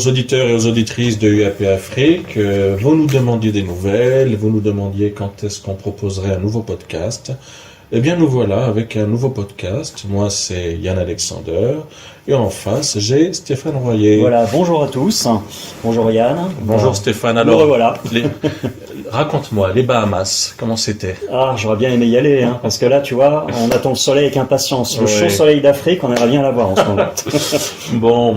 aux auditeurs et aux auditrices de UAP Afrique. Vous nous demandiez des nouvelles, vous nous demandiez quand est-ce qu'on proposerait un nouveau podcast. Eh bien, nous voilà avec un nouveau podcast. Moi, c'est Yann Alexander. Et en face, j'ai Stéphane Royer. Voilà, bonjour à tous. Bonjour Yann. Bonjour Stéphane. Alors, voilà. Raconte-moi, les Bahamas, comment c'était? Ah, j'aurais bien aimé y aller, parce que là, tu vois, on attend le soleil avec impatience. Le chaud soleil d'Afrique, on aimerait bien l'avoir en ce moment. Bon,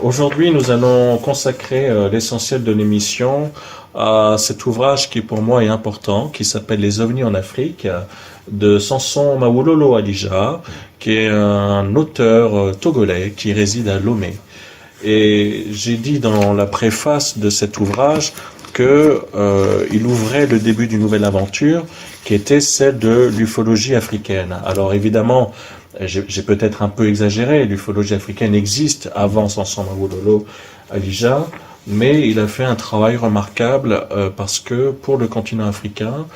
aujourd'hui, nous allons consacrer l'essentiel de l'émission à cet ouvrage qui pour moi est important, qui s'appelle Les ovnis en Afrique, de Samson Mawololo Alija, qui est un auteur togolais qui réside à Lomé. Et j'ai dit dans la préface de cet ouvrage que il ouvrait le début d'une nouvelle aventure qui était celle de l'ufologie africaine. Alors évidemment, j'ai peut-être un peu exagéré, l'ufologie africaine existe avant Samson Mawololo Alija, mais il a fait un travail remarquable parce que pour le continent africain,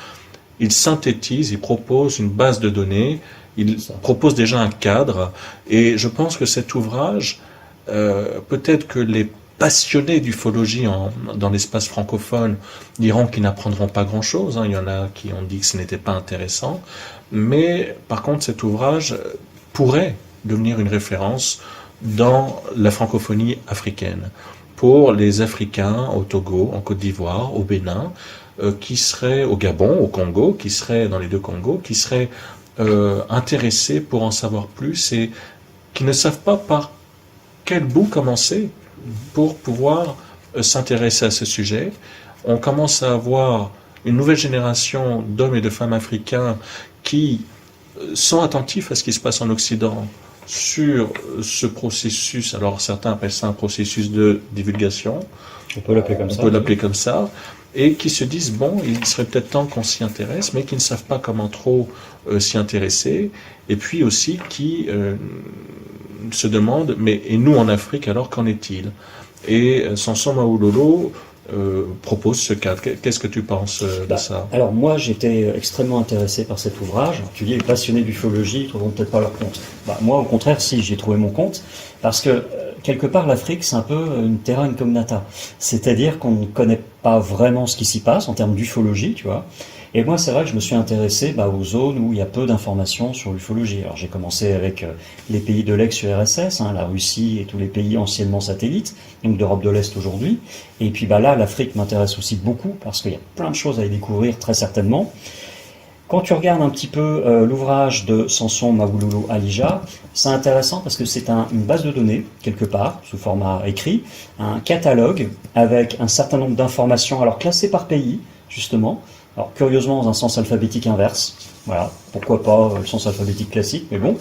il synthétise, il propose une base de données, il propose déjà un cadre, et je pense que cet ouvrage, peut-être que les passionnés d'ufologie dans l'espace francophone diront qu'ils n'apprendront pas grand-chose, il y en a qui ont dit que ce n'était pas intéressant, mais par contre cet ouvrage pourrait devenir une référence dans la francophonie africaine, pour les Africains au Togo, en Côte d'Ivoire, au Bénin, qui seraient au Gabon, au Congo, qui seraient dans les deux Congos, qui seraient intéressés pour en savoir plus et qui ne savent pas par quel bout commencer pour pouvoir s'intéresser à ce sujet. On commence à avoir une nouvelle génération d'hommes et de femmes africains qui sont attentifs à ce qui se passe en Occident sur ce processus. Alors certains appellent ça un processus de divulgation. On peut l'appeler comme ça. On peut l'appeler comme ça. Et qui se disent, bon, il serait peut-être temps qu'on s'y intéresse, mais qui ne savent pas comment trop s'y intéresser. Et puis aussi qui se demandent, mais et nous en Afrique, alors qu'en est-il? Et Samson Mawololo propose ce cadre. Qu'est-ce que tu penses de ça? Alors moi, j'étais extrêmement intéressé par cet ouvrage. Tu dis, les passionnés d'ufologie ne trouveront peut-être pas leur compte. Moi, au contraire, si, j'ai trouvé mon compte, parce que quelque part, l'Afrique, c'est un peu une terra incognita. C'est-à-dire qu'on ne connaît pas vraiment ce qui s'y passe en termes d'ufologie, tu vois. Et moi, c'est vrai que je me suis intéressé aux zones où il y a peu d'informations sur l'ufologie. Alors, j'ai commencé avec les pays de l'ex-URSS, la Russie et tous les pays anciennement satellites, donc d'Europe de l'Est aujourd'hui. Et puis là, l'Afrique m'intéresse aussi beaucoup parce qu'il y a plein de choses à y découvrir, très certainement. Quand tu regardes un petit peu l'ouvrage de Samson Mawololo Alija, c'est intéressant parce que c'est une base de données, quelque part, sous format écrit, un catalogue avec un certain nombre d'informations, alors classées par pays, justement. Alors curieusement, dans un sens alphabétique inverse. Voilà, pourquoi pas le sens alphabétique classique, mais bon.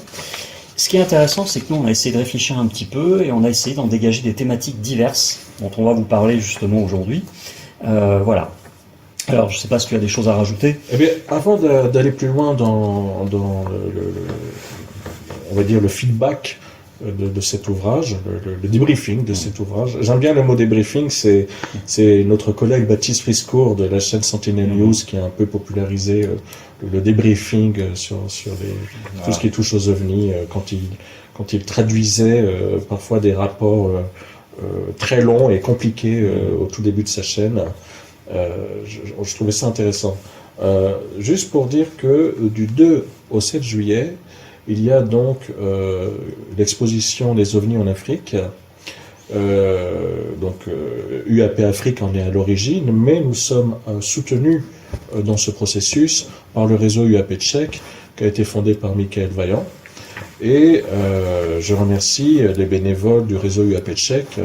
Ce qui est intéressant, c'est que nous, on a essayé de réfléchir un petit peu et on a essayé d'en dégager des thématiques diverses, dont on va vous parler justement aujourd'hui. Voilà. Alors, je ne sais pas si tu as des choses à rajouter. Eh bien, avant d'aller plus loin dans on va dire le feedback de cet ouvrage, le débriefing de cet ouvrage. J'aime bien le mot débriefing, c'est notre collègue Baptiste Friscourt de la chaîne Sentinel News qui a un peu popularisé le débriefing sur tout ce qui touche aux ovnis quand il traduisait parfois des rapports très longs et compliqués au tout début de sa chaîne. Je trouvais ça intéressant. Juste pour dire que du 2 au 7 juillet, il y a donc l'exposition des ovnis en Afrique. UAP Afrique en est à l'origine, mais nous sommes soutenus dans ce processus par le réseau UAP Tchèque qui a été fondé par Michael Vaillant. Et je remercie les bénévoles du réseau UAP Tchèque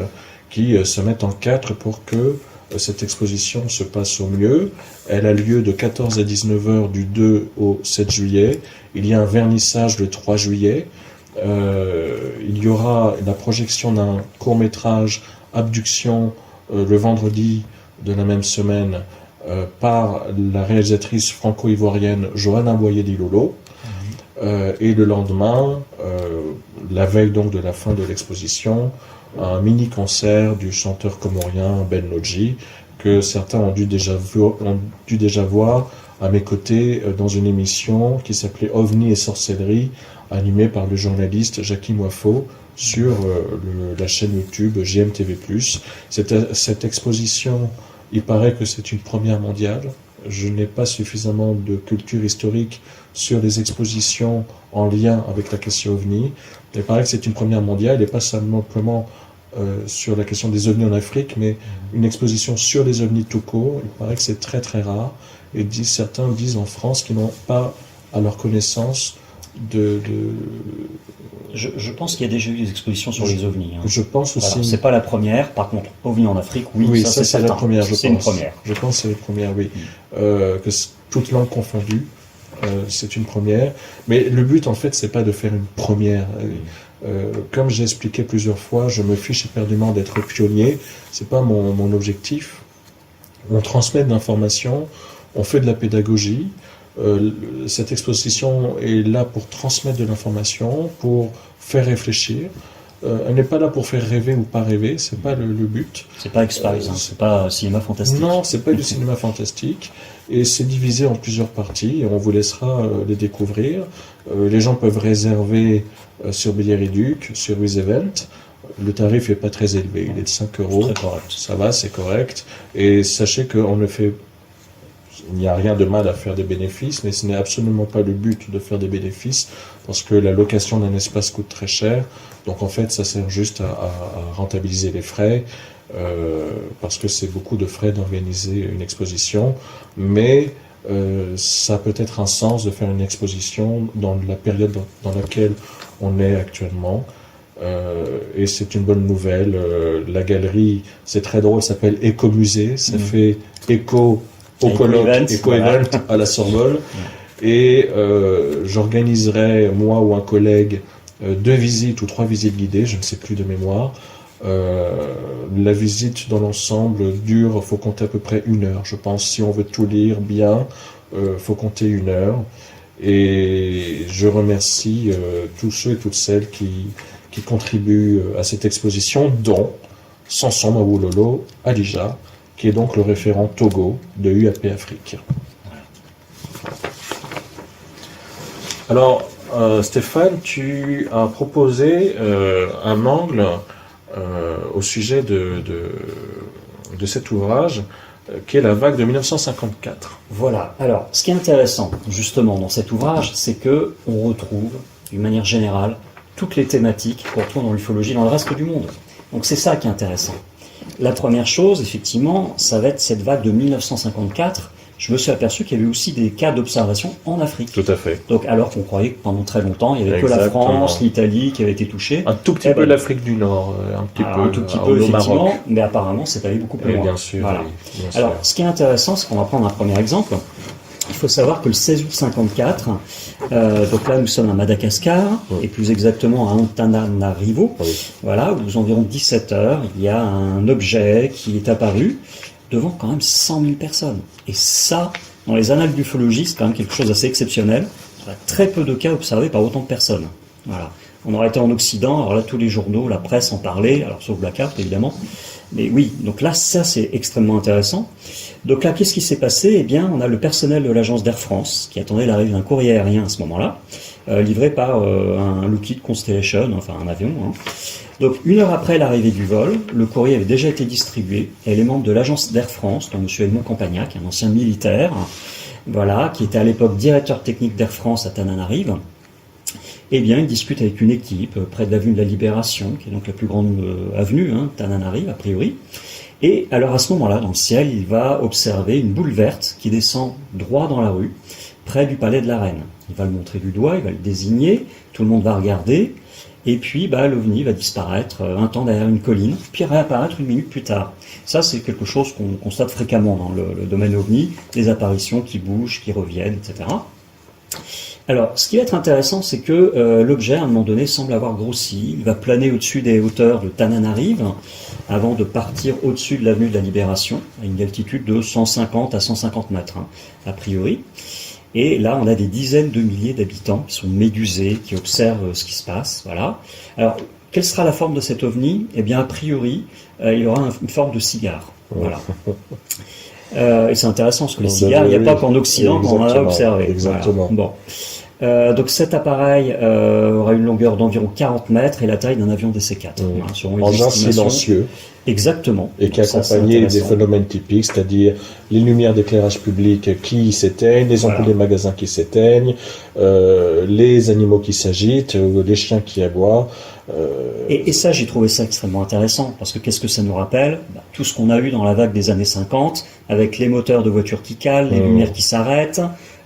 qui se mettent en quatre pour que cette exposition se passe au mieux. Elle a lieu de 14 à 19 heures du 2 au 7 juillet. Il y a un vernissage le 3 juillet. Il y aura la projection d'un court-métrage Abduction le vendredi de la même semaine par la réalisatrice franco-ivoirienne Johanna Boyer-Dilolo. Et le lendemain, la veille donc de la fin de l'exposition, un mini-concert du chanteur comorien Ben Lodji, que certains ont dû déjà voir à mes côtés dans une émission qui s'appelait OVNI et sorcellerie, animée par le journaliste Jackie Moifo sur la chaîne YouTube GMTV+. Cette exposition, il paraît que c'est une première mondiale. Je n'ai pas suffisamment de culture historique sur les expositions en lien avec la question OVNI. Il paraît que c'est une première mondiale et pas simplement sur la question des ovnis en Afrique, mais une exposition sur les ovnis tout court. Il paraît que c'est très très rare. Et certains disent en France qu'ils n'ont pas à leur connaissance Je pense qu'il y a déjà eu des expositions sur les ovnis. Hein. Je pense aussi. Voilà, c'est pas la première. Par contre, ovnis en Afrique, oui, oui, ça c'est la première. C'est une première. Je pense que c'est la première, oui. Que toute langue confondue, c'est une première. Mais le but, en fait, c'est pas de faire une première. Comme j'ai expliqué plusieurs fois, je me fiche éperdument d'être pionnier. C'est pas mon objectif. On transmet de l'information, on fait de la pédagogie. Cette exposition est là pour transmettre de l'information, pour faire réfléchir. Elle n'est pas là pour faire rêver ou pas rêver, c'est pas le but. C'est pas X-Files, c'est pas cinéma fantastique. Non, c'est pas du cinéma fantastique. Et c'est divisé en plusieurs parties, et on vous laissera les découvrir. Les gens peuvent réserver sur Billet-Réduc, sur WizEvent. Le tarif n'est pas très élevé, il est de 5 euros. Très correct. Ça va, c'est correct. Et sachez qu'on ne fait... Il n'y a rien de mal à faire des bénéfices, mais ce n'est absolument pas le but de faire des bénéfices, parce que la location d'un espace coûte très cher. Donc en fait, ça sert juste à rentabiliser les frais, parce que c'est beaucoup de frais d'organiser une exposition. Mais ça peut être un sens de faire une exposition dans la période dans laquelle on est actuellement. Et c'est une bonne nouvelle. La galerie, c'est très drôle, s'appelle Écomusée. Ça fait écho au colloque Éco-Event à la Sorbonne. Et j'organiserai, moi ou un collègue, 2 visites ou 3 visites guidées, je ne sais plus de mémoire. La visite dans l'ensemble dure, faut compter à peu près 1 heure. Je pense, si on veut tout lire bien, faut compter 1 heure. Et je remercie tous ceux et toutes celles qui contribuent à cette exposition, dont Samson Mawololo Alija, qui est donc le référent Togo de UAP Afrique. Alors, Stéphane, tu as proposé un angle au sujet de cet ouvrage, qui est la vague de 1954. Voilà. Alors, ce qui est intéressant, justement, dans cet ouvrage, c'est que on retrouve, d'une manière générale, toutes les thématiques qu'on retrouve dans l'ufologie dans le reste du monde. Donc c'est ça qui est intéressant. La première chose, effectivement, ça va être cette vague de 1954. Je me suis aperçu qu'il y avait aussi des cas d'observation en Afrique. Tout à fait. Donc alors qu'on croyait que pendant très longtemps, il n'y avait que la France, l'Italie qui avaient été touchés. Un tout petit peu l'Afrique du Nord, un tout petit peu effectivement, Maroc. mais apparemment c'est allé beaucoup plus loin. Bien sûr. Voilà. Oui, bien sûr. Alors, ce qui est intéressant, c'est qu'on va prendre un premier exemple. Il faut savoir que le 16 août 54, donc là nous sommes à Madagascar, et plus exactement à Antananarivo, voilà, où aux environs 17 heures, il y a un objet qui est apparu devant quand même 100 000 personnes. Et ça, dans les annales d'ufologie, c'est quand même quelque chose d'assez exceptionnel. Il y a très peu de cas observés par autant de personnes. Voilà. On aurait été en Occident, alors là tous les journaux, la presse en parlaient, alors sauf Blackout évidemment. Mais oui, donc là ça c'est extrêmement intéressant. Donc là qu'est-ce qui s'est passé? Eh bien on a le personnel de l'agence d'Air France qui attendait l'arrivée d'un courrier aérien à ce moment-là, livré par un Lockheed Constellation, enfin un avion. Hein. Donc 1 heure après l'arrivée du vol, le courrier avait déjà été distribué et les membres de l'agence d'Air France, dont M. Edmond Campagnac, un ancien militaire, voilà, qui était à l'époque directeur technique d'Air France à Tananarive, eh bien, il discute avec une équipe près de l'avenue de la Libération, qui est donc la plus grande avenue, hein, Tananarive, a priori. Et alors, à ce moment-là, dans le ciel, il va observer une boule verte qui descend droit dans la rue, près du palais de la Reine. Il va le montrer du doigt, il va le désigner, tout le monde va regarder, et puis l'OVNI va disparaître un temps derrière une colline, puis réapparaître 1 minute plus tard. Ça, c'est quelque chose qu'on constate fréquemment dans le domaine OVNI, des apparitions qui bougent, qui reviennent, etc. Alors, ce qui va être intéressant, c'est que l'objet, à un moment donné, semble avoir grossi. Il va planer au-dessus des hauteurs de Tananarive, avant de partir au-dessus de l'avenue de la Libération, à une altitude de 150 à 150 mètres, hein, a priori. Et là, on a des dizaines de milliers d'habitants qui sont médusés, qui observent ce qui se passe. Voilà. Alors, quelle sera la forme de cet ovni? Eh bien, a priori, il aura une forme de cigare. Voilà. Et c'est intéressant, parce que les cigares, il n'y a pas qu'en Occident qu'on en a observé. Exactement. Voilà. Bon. Donc cet appareil aura une longueur d'environ 40 mètres et la taille d'un avion DC-4. Engin silencieux. Exactement. Et qui est accompagné des phénomènes typiques, c'est-à-dire les lumières d'éclairage public qui s'éteignent, les ampoules des magasins qui s'éteignent, les animaux qui s'agitent, les chiens qui aboient. Et ça, j'ai trouvé ça extrêmement intéressant, parce que qu'est-ce que ça nous rappelle? Tout ce qu'on a eu dans la vague des années 50, avec les moteurs de voitures qui calent, les lumières qui s'arrêtent,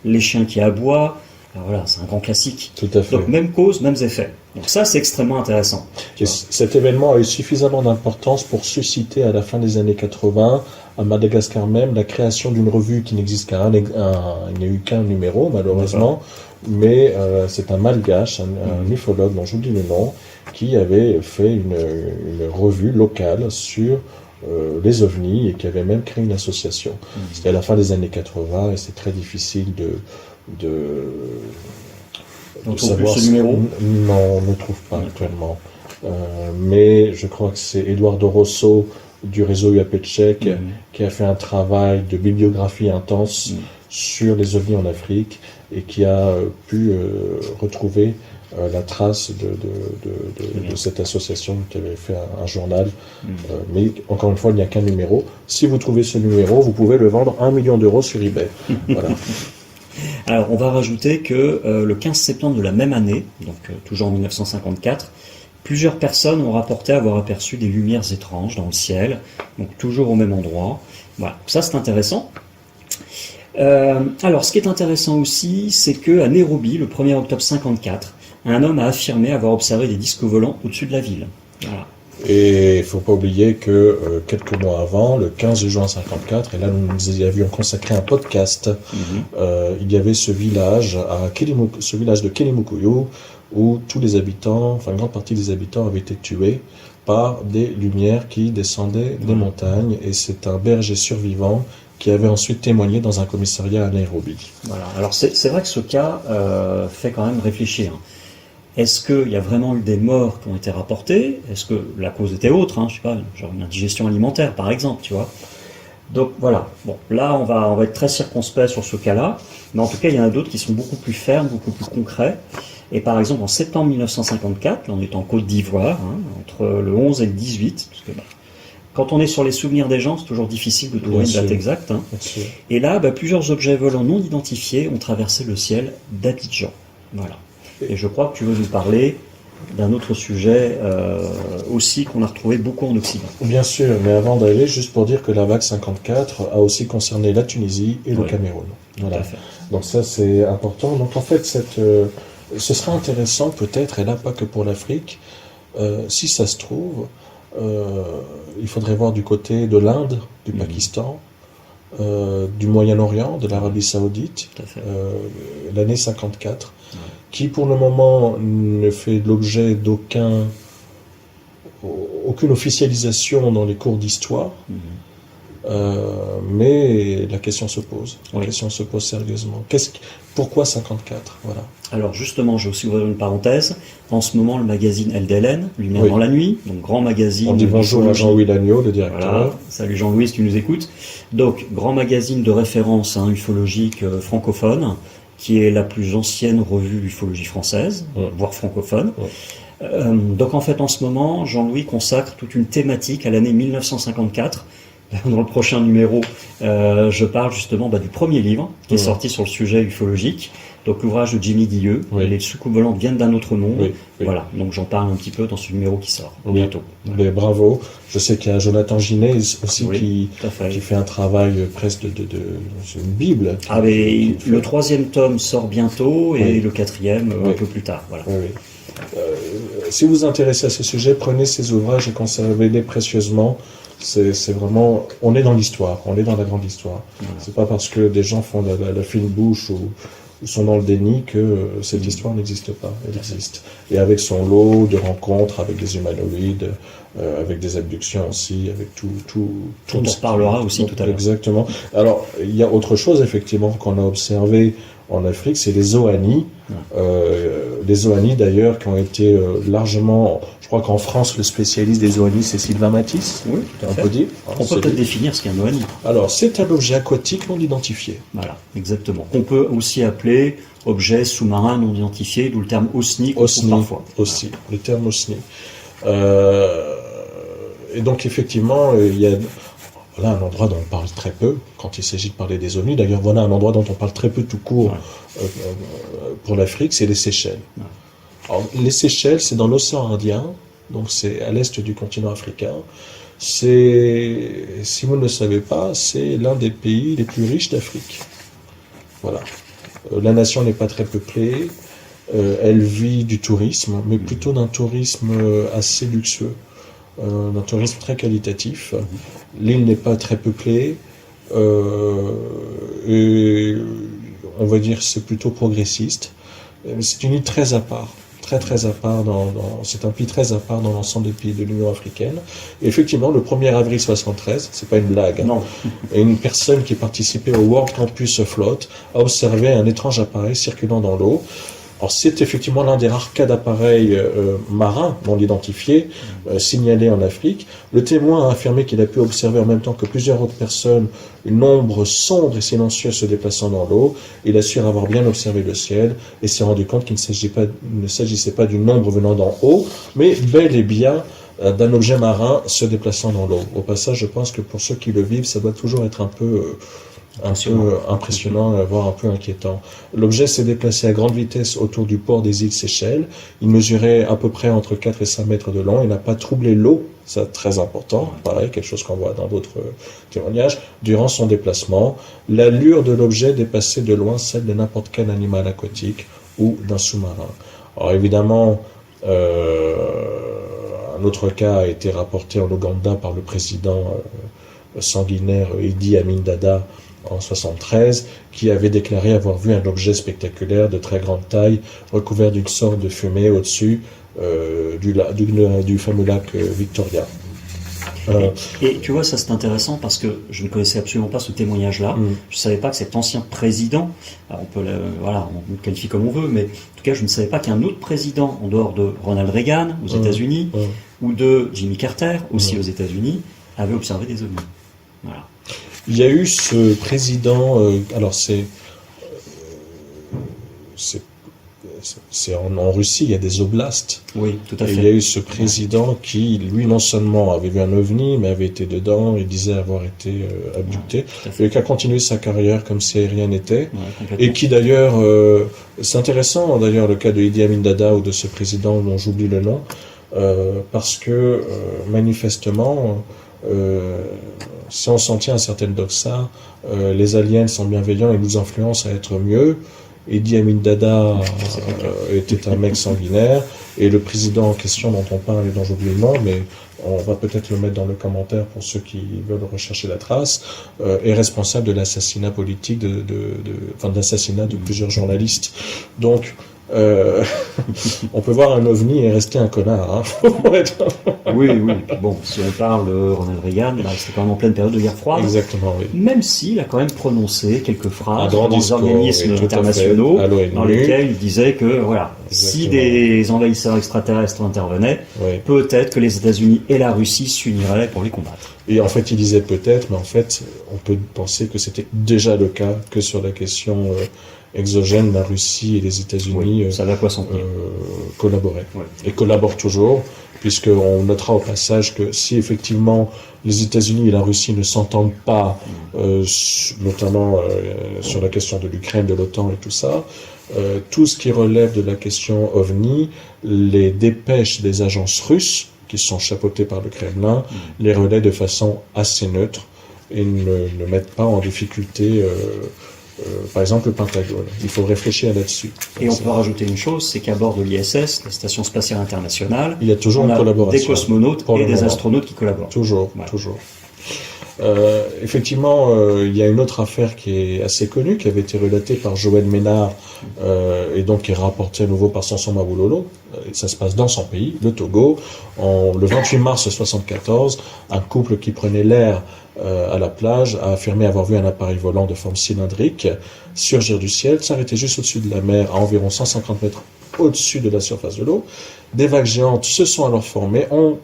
les chiens qui aboient. Alors voilà, c'est un grand classique. Tout à fait. Donc même cause, mêmes effets. Donc ça, c'est extrêmement intéressant. Et cet événement a eu suffisamment d'importance pour susciter à la fin des années 80, à Madagascar même, la création d'une revue qui n'existe qu'un, il n'y a eu qu'un numéro malheureusement, mais c'est un malgache, un ufologue dont j'oublie le nom, qui avait fait une revue locale sur les ovnis et qui avait même créé une association. C'était à la fin des années 80 et c'est très difficile de savoir ce numéro. Non, on ne trouve pas actuellement. Mais je crois que c'est Eduardo Rosso du réseau UAPTCHEK qui a fait un travail de bibliographie intense sur les ovnis en Afrique et qui a pu retrouver la trace de cette association qui avait fait un journal. Mais encore une fois, il n'y a qu'un numéro. Si vous trouvez ce numéro, vous pouvez le vendre 1 million d'euros sur eBay. Voilà. Alors, on va rajouter que le 15 septembre de la même année, donc toujours en 1954, plusieurs personnes ont rapporté avoir aperçu des lumières étranges dans le ciel, donc toujours au même endroit. Voilà, ça c'est intéressant. Alors, ce qui est intéressant aussi, c'est qu'à Nairobi, le 1er octobre 54, un homme a affirmé avoir observé des disques volants au-dessus de la ville. Voilà. Et il ne faut pas oublier que quelques mois avant, le 15 juin 54, et là nous y avions consacré un podcast, il y avait ce village de Kelimukuyu où tous les habitants, enfin une grande partie des habitants avaient été tués par des lumières qui descendaient des montagnes, et c'est un berger survivant qui avait ensuite témoigné dans un commissariat à Nairobi. Voilà. Alors c'est vrai que ce cas fait quand même réfléchir. Est-ce qu'il y a vraiment eu des morts qui ont été rapportées? Est-ce que la cause était autre, je sais pas, genre une indigestion alimentaire par exemple, tu vois? Donc voilà, bon, là on va être très circonspect sur ce cas-là, mais en tout cas il y en a d'autres qui sont beaucoup plus fermes, beaucoup plus concrets. Et par exemple en septembre 1954, là, on est en Côte d'Ivoire, entre le 11 et le 18, parce que quand on est sur les souvenirs des gens, c'est toujours difficile de trouver une date exacte. Et là, plusieurs objets volants non identifiés ont traversé le ciel d'Abidjan. Voilà. Et je crois que tu veux nous parler d'un autre sujet aussi qu'on a retrouvé beaucoup en Occident. Bien sûr, mais avant d'aller, juste pour dire que la vague 54 a aussi concerné la Tunisie et le Cameroun. Voilà. Donc ça c'est important. Donc en fait, ce sera intéressant peut-être, et là pas que pour l'Afrique, si ça se trouve, il faudrait voir du côté de l'Inde, du Pakistan, du Moyen-Orient, de l'Arabie Saoudite, l'année 54. Qui pour le moment ne fait l'objet d'aucune officialisation dans les cours d'histoire, mais la question se pose. La question se pose sérieusement. Pourquoi 54? Voilà. Alors justement, je vais aussi ouvrir une parenthèse. En ce moment, le magazine LDLN, Lumière dans la nuit, donc grand magazine. On dit bonjour à Jean-Louis Lagneau, le directeur. Voilà. Salut Jean-Louis, si tu nous écoutes. Donc, grand magazine de référence ufologique francophone, qui est la plus ancienne revue d'ufologie française, voire francophone. Donc en fait, en ce moment, Jean-Louis consacre toute une thématique à l'année 1954. Dans le prochain numéro, je parle justement du premier livre qui est sorti sur le sujet ufologique, donc l'ouvrage de Jimmy Dilleux, Les soucoupes volantes viennent d'un autre monde. Voilà, donc j'en parle un petit peu dans ce numéro qui sort bientôt. Mais bravo, je sais qu'il y a Jonathan Ginet aussi qui fait un travail presque c'est une bible. Mais le 3e tome sort bientôt et le 4e un peu plus tard. Voilà. Si vous vous intéressez à ce sujet, prenez ces ouvrages et conservez-les précieusement. C'est vraiment, on est dans l'histoire, on est dans la grande histoire. C'est pas parce que des gens font la fine bouche ou sont dans le déni que cette histoire n'existe pas. Elle existe. Et avec son lot de rencontres avec des humanoïdes, avec des abductions aussi, avec tout. On en reparlera aussi tout à l'heure. Exactement. Alors, il y a autre chose effectivement qu'on a observé en Afrique, c'est les Zoani. Les Zoani d'ailleurs qui ont été largement, je crois qu'en France le spécialiste des Zoani c'est Sylvain Matisse. Oui, tout à fait. On peut dire. On peut peut-être définir ce qu'est un Zoani. Alors c'est un objet aquatique non identifié. Voilà, exactement. On peut aussi appeler objet sous-marin non identifié, d'où le terme OSNI qu'on trouve parfois. Aussi, le terme OSNI. Et donc effectivement, il y a voilà un endroit dont on parle très peu quand il s'agit de parler des ovnis. D'ailleurs, voilà un endroit dont on parle très peu tout court pour l'Afrique, c'est les Seychelles. Ouais. Alors, les Seychelles, c'est dans l'océan Indien, donc c'est à l'est du continent africain. C'est, si vous ne le savez pas, c'est l'un des pays les plus riches d'Afrique. Voilà. La nation n'est pas très peuplée. Elle vit du tourisme, mais plutôt d'un tourisme assez luxueux. D'un tourisme très qualitatif. L'île n'est pas très peuplée et on va dire c'est plutôt progressiste. C'est une île très à part, très à part. C'est un pays très à part dans l'ensemble des pays de l'Union africaine. Et effectivement, le 1er avril 73, c'est pas une blague. Non. Et une personne qui participait au World Campus Float a observé un étrange appareil circulant dans l'eau. Alors c'est effectivement l'un des rares cas d'appareils marins non identifiés signalés en Afrique. Le témoin a affirmé qu'il a pu observer en même temps que plusieurs autres personnes une ombre sombre et silencieuse se déplaçant dans l'eau. Il assure avoir bien observé le ciel et s'est rendu compte qu'il ne s'agissait pas d'une ombre venant d'en haut, mais bel et bien d'un objet marin se déplaçant dans l'eau. Au passage, je pense que pour ceux qui le vivent, ça doit toujours être un peu impressionnant, voire un peu inquiétant. L'objet s'est déplacé à grande vitesse autour du port des îles Seychelles. Il mesurait à peu près entre 4 et 5 mètres de long. Il n'a pas troublé l'eau, c'est très important, pareil, quelque chose qu'on voit dans d'autres témoignages, durant son déplacement. L'allure de l'objet dépassait de loin celle de n'importe quel animal aquatique ou d'un sous-marin. Alors évidemment, un autre cas a été rapporté en Ouganda par le président sanguinaire Idi Amin Dada en 73, qui avait déclaré avoir vu un objet spectaculaire de très grande taille, recouvert d'une sorte de fumée au-dessus du fameux lac Victoria. Et tu vois, ça c'est intéressant parce que je ne connaissais absolument pas ce témoignage-là. Je ne savais pas que cet ancien président, on peut on le qualifie comme on veut, mais en tout cas, je ne savais pas qu'un autre président, en dehors de Ronald Reagan aux États-Unis, ou de Jimmy Carter, aussi aux États-Unis, avait observé des ovnis. Voilà. Il y a eu ce président, alors c'est en Russie, il y a des oblasts. Oui, tout à fait. Et il y a eu ce président qui, lui, non seulement avait vu un ovni, mais avait été dedans et disait avoir été abducté, et qui a continué sa carrière comme si rien n'était. Et qui d'ailleurs, c'est intéressant d'ailleurs le cas de Idi Amin Dada ou de ce président dont j'oublie le nom, parce que manifestement, si on s'en tient à certaines doxas, les aliens sont bienveillants et nous influencent à être mieux. Idi Amin Dada était un mec sanguinaire, et le président en question dont on parle et dont j'oublie le nom, mais on va peut-être le mettre dans le commentaire pour ceux qui veulent rechercher la trace, est responsable de l'assassinat politique, de l'assassinat de plusieurs journalistes. Donc, on peut voir un ovni et rester un connard. Hein. Oui. Bon, si on parle de Ronald Reagan, c'était quand même en pleine période de guerre froide. Exactement, oui. Même s'il a quand même prononcé quelques phrases dans des discours, organismes internationaux dans lesquels il disait que Exactement. Si des envahisseurs extraterrestres intervenaient, peut-être que les États-Unis et la Russie s'uniraient pour les combattre. Et en fait, il disait peut-être, mais en fait, on peut penser que c'était déjà le cas, que sur la question exogène, la Russie et les États-Unis collaboraient. Et collaborent toujours, puisqu'on notera au passage que si effectivement les États-Unis et la Russie ne s'entendent pas, notamment sur la question de l'Ukraine, de l'OTAN et tout ça, tout ce qui relève de la question OVNI, les dépêches des agences russes, qui sont chapeautées par le Kremlin, les relaient de façon assez neutre et ne mettent pas en difficulté par exemple le Pentagone. Il faut réfléchir là-dessus. Et on peut rajouter une chose, c'est qu'à bord de l'ISS, la Station Spatiale Internationale, il y a toujours une collaboration. Des cosmonautes et des astronautes qui collaborent. Toujours. Effectivement, il y a une autre affaire qui est assez connue, qui avait été relatée par Joël Ménard, et donc qui est rapportée à nouveau par Samson Mabulolo. Ça se passe dans son pays, le Togo. Le 28 mars 1974, un couple qui prenait l'air à la plage, a affirmé avoir vu un appareil volant de forme cylindrique surgir du ciel, s'arrêter juste au-dessus de la mer, à environ 150 mètres au-dessus de la surface de l'eau. Des vagues géantes se sont alors formées, ont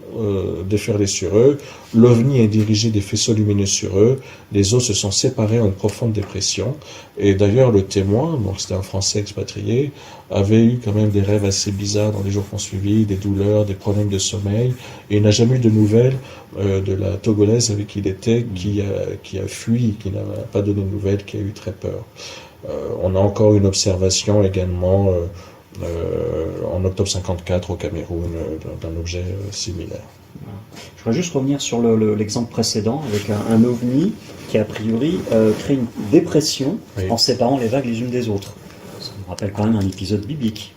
déferlé sur eux. L'OVNI est dirigé des faisceaux lumineux sur eux. Les eaux se sont séparées en une profonde dépression. Et d'ailleurs, le témoin, donc c'était un Français expatrié, avait eu quand même des rêves assez bizarres dans les jours qui ont suivi, des douleurs, des problèmes de sommeil. Et il n'a jamais eu de nouvelles de la Togolaise avec qui il était, qui a fui, qui n'a pas donné de nouvelles, qui a eu très peur. On a encore une observation également en octobre 54 au Cameroun d'un objet similaire. Je voudrais juste revenir sur l'exemple précédent avec un ovni qui a priori crée une dépression en séparant les vagues les unes des autres. Ça me rappelle quand même un épisode biblique.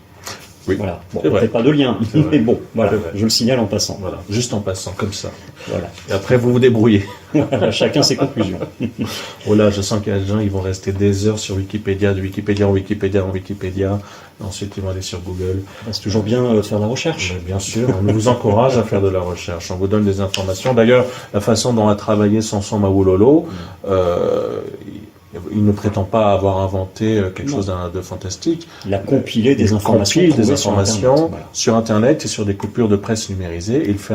Oui. Voilà. Bon, peut-être pas de lien, mais bon, voilà, je le signale en passant. Voilà, juste en passant, comme ça. Voilà. Et après, vous vous débrouillez. Chacun ses conclusions. Oh là, je sens qu'il y a des gens, ils vont rester des heures sur Wikipédia, de Wikipédia en Wikipédia en Wikipédia. Ensuite, ils vont aller sur Google. C'est toujours bien de faire de la recherche. Mais bien sûr, on vous encourage à faire de la recherche. On vous donne des informations. D'ailleurs, la façon dont a travaillé Samson Mawololo, il ne prétend pas avoir inventé quelque chose de fantastique. Il a compilé des informations, sur Internet et sur des coupures de presse numérisées. Il fait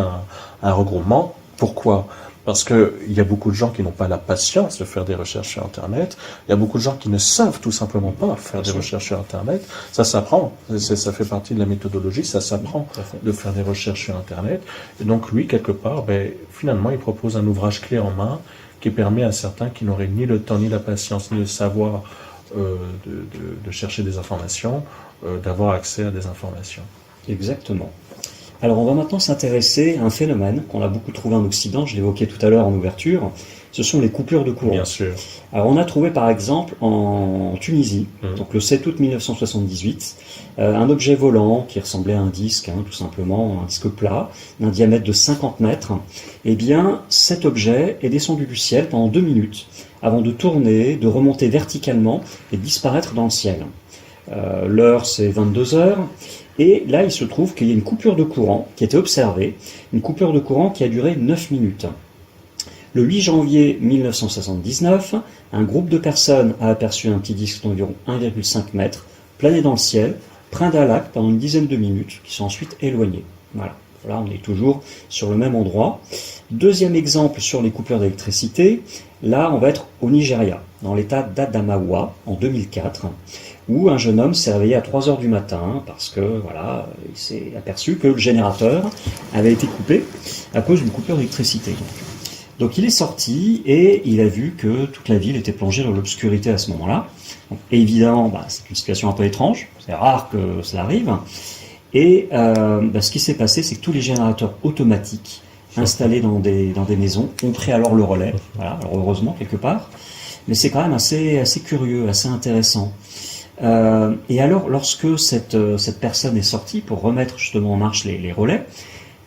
un regroupement. Pourquoi ? Parce que il y a beaucoup de gens qui n'ont pas la patience de faire des recherches sur Internet. Il y a beaucoup de gens qui ne savent tout simplement pas faire des recherches sur Internet. Ça s'apprend. Ça fait partie de la méthodologie. Ça s'apprend de faire des recherches sur Internet. Et donc lui, quelque part, finalement, il propose un ouvrage clé en main qui permet à certains qui n'auraient ni le temps, ni la patience, ni le savoir de chercher des informations, d'avoir accès à des informations. Exactement. Alors on va maintenant s'intéresser à un phénomène qu'on a beaucoup trouvé en Occident, je l'évoquais tout à l'heure en ouverture, ce sont les coupures de courant. Bien sûr. Alors on a trouvé par exemple en Tunisie, donc le 7 août 1978, un objet volant qui ressemblait à un disque, tout simplement, un disque plat, d'un diamètre de 50 mètres. Eh bien cet objet est descendu du ciel pendant 2 minutes, avant de tourner, de remonter verticalement et de disparaître dans le ciel. L'heure c'est 22 heures. Et là, il se trouve qu'il y a une coupure de courant qui a été observée, une coupure de courant qui a duré 9 minutes. Le 8 janvier 1979, un groupe de personnes a aperçu un petit disque d'environ 1,5 mètre planer dans le ciel, près d'un lac pendant une dizaine de minutes, qui sont ensuite éloignés. Voilà. Là, on est toujours sur le même endroit. Deuxième exemple sur les coupures d'électricité, là, on va être au Nigeria, dans l'état d'Adamawa, en 2004, où un jeune homme s'est réveillé à 3 heures du matin parce que, voilà, il s'est aperçu que le générateur avait été coupé à cause d'une coupure d'électricité. Donc il est sorti et il a vu que toute la ville était plongée dans l'obscurité à ce moment-là. Et évidemment, c'est une situation un peu étrange, c'est rare que cela arrive. Et ce qui s'est passé, c'est que tous les générateurs automatiques installés dans des maisons ont pris alors le relais. Voilà, alors heureusement quelque part, mais c'est quand même assez curieux, assez intéressant. Et alors, lorsque cette personne est sortie pour remettre justement en marche les relais,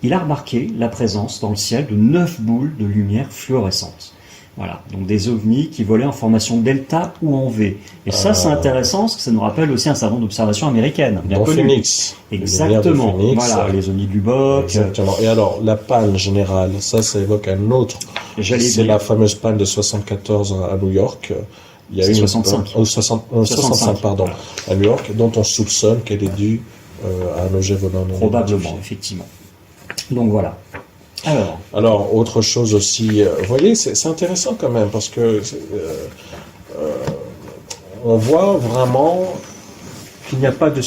il a remarqué la présence dans le ciel de 9 boules de lumière fluorescente. Voilà, donc des ovnis qui volaient en formation delta ou en V. Et ça, c'est intéressant, parce que ça nous rappelle aussi un certain nombre d'observations américaines. Bien connues. Phoenix. Exactement. Phoenix, voilà, les ovnis du Lubbock. Exactement. Et alors, la panne générale, ça évoque un autre. C'est la fameuse panne de 74 à New York. Il y a eu 65. 65, pardon, voilà. À New York, dont on soupçonne qu'elle est due à un objet volant non probablement, effectivement. Donc voilà. Alors, autre chose aussi, vous voyez, c'est intéressant quand même, parce que on voit vraiment qu'il n'y a pas de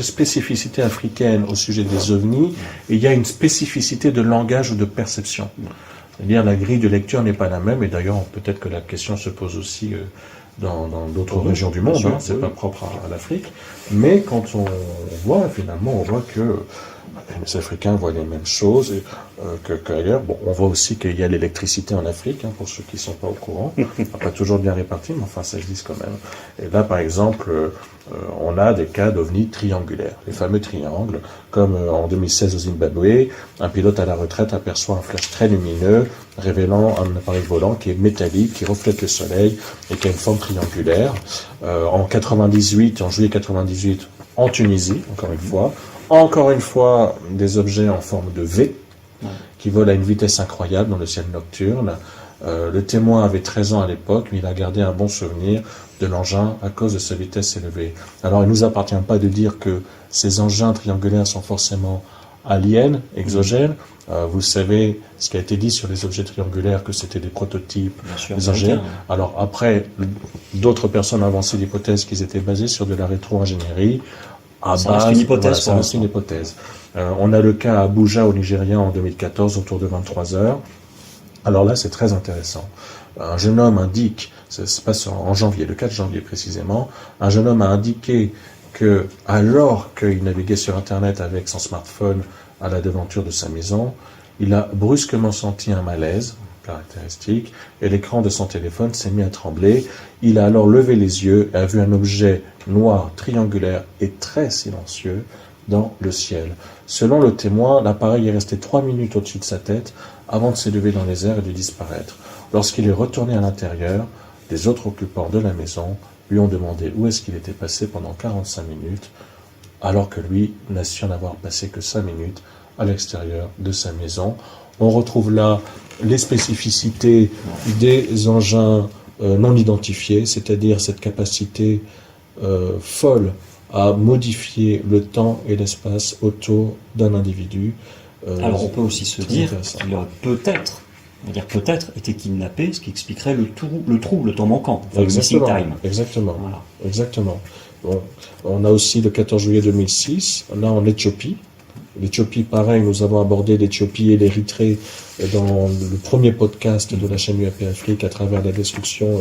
spécificité africaine au sujet des ovnis, et il y a une spécificité de langage ou de perception. C'est-à-dire la grille de lecture n'est pas la même, et d'ailleurs peut-être que la question se pose aussi dans d'autres régions du monde, c'est pas propre à l'Afrique, mais quand on voit finalement, on voit que les Africains voient les mêmes choses qu'ailleurs. Bon, on voit aussi qu'il y a l'électricité en Afrique, pour ceux qui ne sont pas au courant. Pas toujours bien réparti, mais enfin ça existe quand même. Et là, par exemple, on a des cas d'ovnis triangulaires, les fameux triangles, comme en 2016 au Zimbabwe, un pilote à la retraite aperçoit un flash très lumineux révélant un appareil volant qui est métallique, qui reflète le soleil et qui a une forme triangulaire. En juillet 98, en Tunisie, encore une fois, des objets en forme de V qui volent à une vitesse incroyable dans le ciel nocturne. Le témoin avait 13 ans à l'époque, mais il a gardé un bon souvenir de l'engin à cause de sa vitesse élevée. Alors, il ne nous appartient pas de dire que ces engins triangulaires sont forcément aliens, exogènes. Vous savez ce qui a été dit sur les objets triangulaires, que c'était des prototypes, des engins. Alors après, d'autres personnes ont avancé l'hypothèse qu'ils étaient basés sur de la rétro-ingénierie. Ça reste une hypothèse. Ça reste une hypothèse. On a le cas à Abuja au Nigeria en 2014, autour de 23 heures. Alors là, c'est très intéressant. Un jeune homme indique, ça se passe en janvier, le 4 janvier précisément, un jeune homme a indiqué que, alors qu'il naviguait sur Internet avec son smartphone à la devanture de sa maison, il a brusquement senti un malaise caractéristique et l'écran de son téléphone s'est mis à trembler. Il a alors levé les yeux et a vu un objet noir, triangulaire et très silencieux dans le ciel. Selon le témoin, l'appareil est resté 3 minutes au-dessus de sa tête avant de s'élever dans les airs et de disparaître. Lorsqu'il est retourné à l'intérieur, les autres occupants de la maison lui ont demandé où est-ce qu'il était passé pendant 45 minutes, alors que lui n'a su en avoir passé que 5 minutes à l'extérieur de sa maison. On retrouve là les spécificités des engins non identifiés, c'est-à-dire cette capacité folle à modifier le temps et l'espace autour d'un individu. Alors on peut aussi se dire qu'il aurait peut-être été kidnappé, ce qui expliquerait le trouble, le temps manquant, le missing time. Exactement. Voilà. Exactement. Bon, on a aussi le 14 juillet 2006, là en Éthiopie. L'Éthiopie, pareil, nous avons abordé l'Éthiopie et l'Érythrée dans le premier podcast de la chaîne UAP Afrique à travers la destruction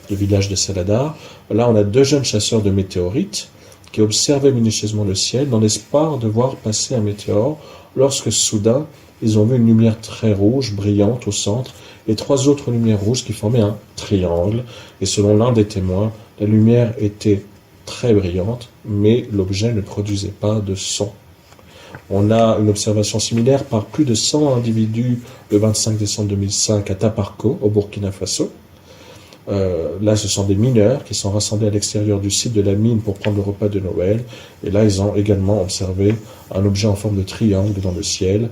du village de Saladar. Là, on a 2 jeunes chasseurs de météorites qui observaient minutieusement le ciel dans l'espoir de voir passer un météore, lorsque soudain, ils ont vu une lumière très rouge, brillante au centre, et 3 autres lumières rouges qui formaient un triangle. Et selon l'un des témoins, la lumière était très brillante, mais l'objet ne produisait pas de son. On a une observation similaire par plus de 100 individus le 25 décembre 2005 à Taparco, au Burkina Faso. Là, ce sont des mineurs qui sont rassemblés à l'extérieur du site de la mine pour prendre le repas de Noël. Et là, ils ont également observé un objet en forme de triangle dans le ciel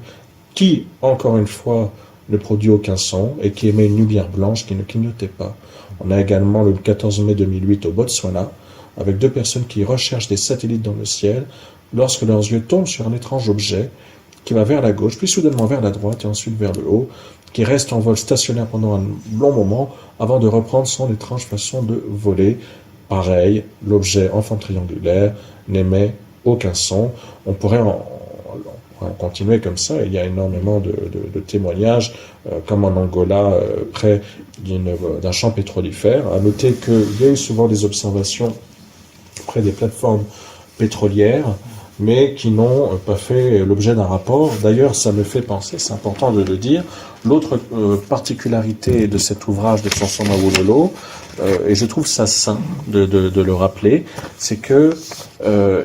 qui, encore une fois, ne produit aucun son et qui émet une lumière blanche qui ne clignotait pas. On a également le 14 mai 2008 au Botswana, avec 2 personnes qui recherchent des satellites dans le ciel, lorsque leurs yeux tombent sur un étrange objet qui va vers la gauche, puis soudainement vers la droite et ensuite vers le haut, qui reste en vol stationnaire pendant un long moment avant de reprendre son étrange façon de voler. Pareil, l'objet en forme triangulaire n'émet aucun son. On pourrait en continuer comme ça. Il y a énormément de témoignages, comme en Angola, près d'un champ pétrolifère. À noter qu'il y a eu souvent des observations près des plateformes pétrolières, mais qui n'ont pas fait l'objet d'un rapport. D'ailleurs, ça me fait penser, c'est important de le dire, l'autre particularité de cet ouvrage de Samson Awololo, et je trouve ça sain de le rappeler, c'est que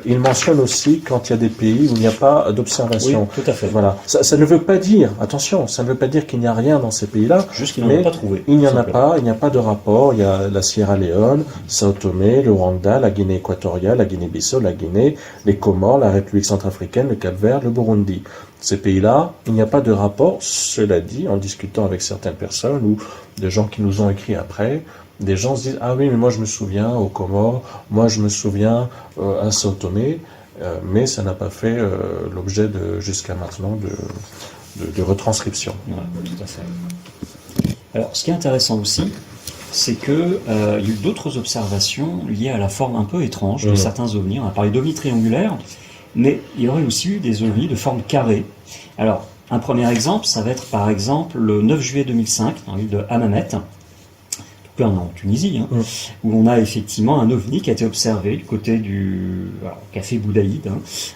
il mentionne aussi quand il y a des pays où il n'y a pas d'observation. Oui, tout à fait. Voilà. Ça ne veut pas dire, attention, ça ne veut pas dire qu'il n'y a rien dans ces pays-là. Juste qu'il n'en a pas trouvé. Il n'y en a pas, il n'y a pas de rapport. Il y a la Sierra Leone, Sao Tomé, le Rwanda, la Guinée équatoriale, la Guinée-Bissau, la Guinée, les Comores, la République centrafricaine, le Cap-Vert, le Burundi. Ces pays-là, il n'y a pas de rapport. Cela dit, en discutant avec certaines personnes ou des gens qui nous ont écrit après, des gens se disent « Ah oui, mais moi je me souviens aux Comores, moi je me souviens à Sao Tomé », mais ça n'a pas fait l'objet jusqu'à maintenant de retranscription. Ouais, tout à fait. Alors, ce qui est intéressant aussi, c'est que il y a eu d'autres observations liées à la forme un peu étrange de certains ovnis. On a parlé d'ovnis triangulaires, mais il y aurait aussi eu des ovnis de forme carrée. Alors, un premier exemple, ça va être par exemple le 9 juillet 2005, dans l'île de Hammamet, en Tunisie, où on a effectivement un ovni qui a été observé du côté du café Boudaïd.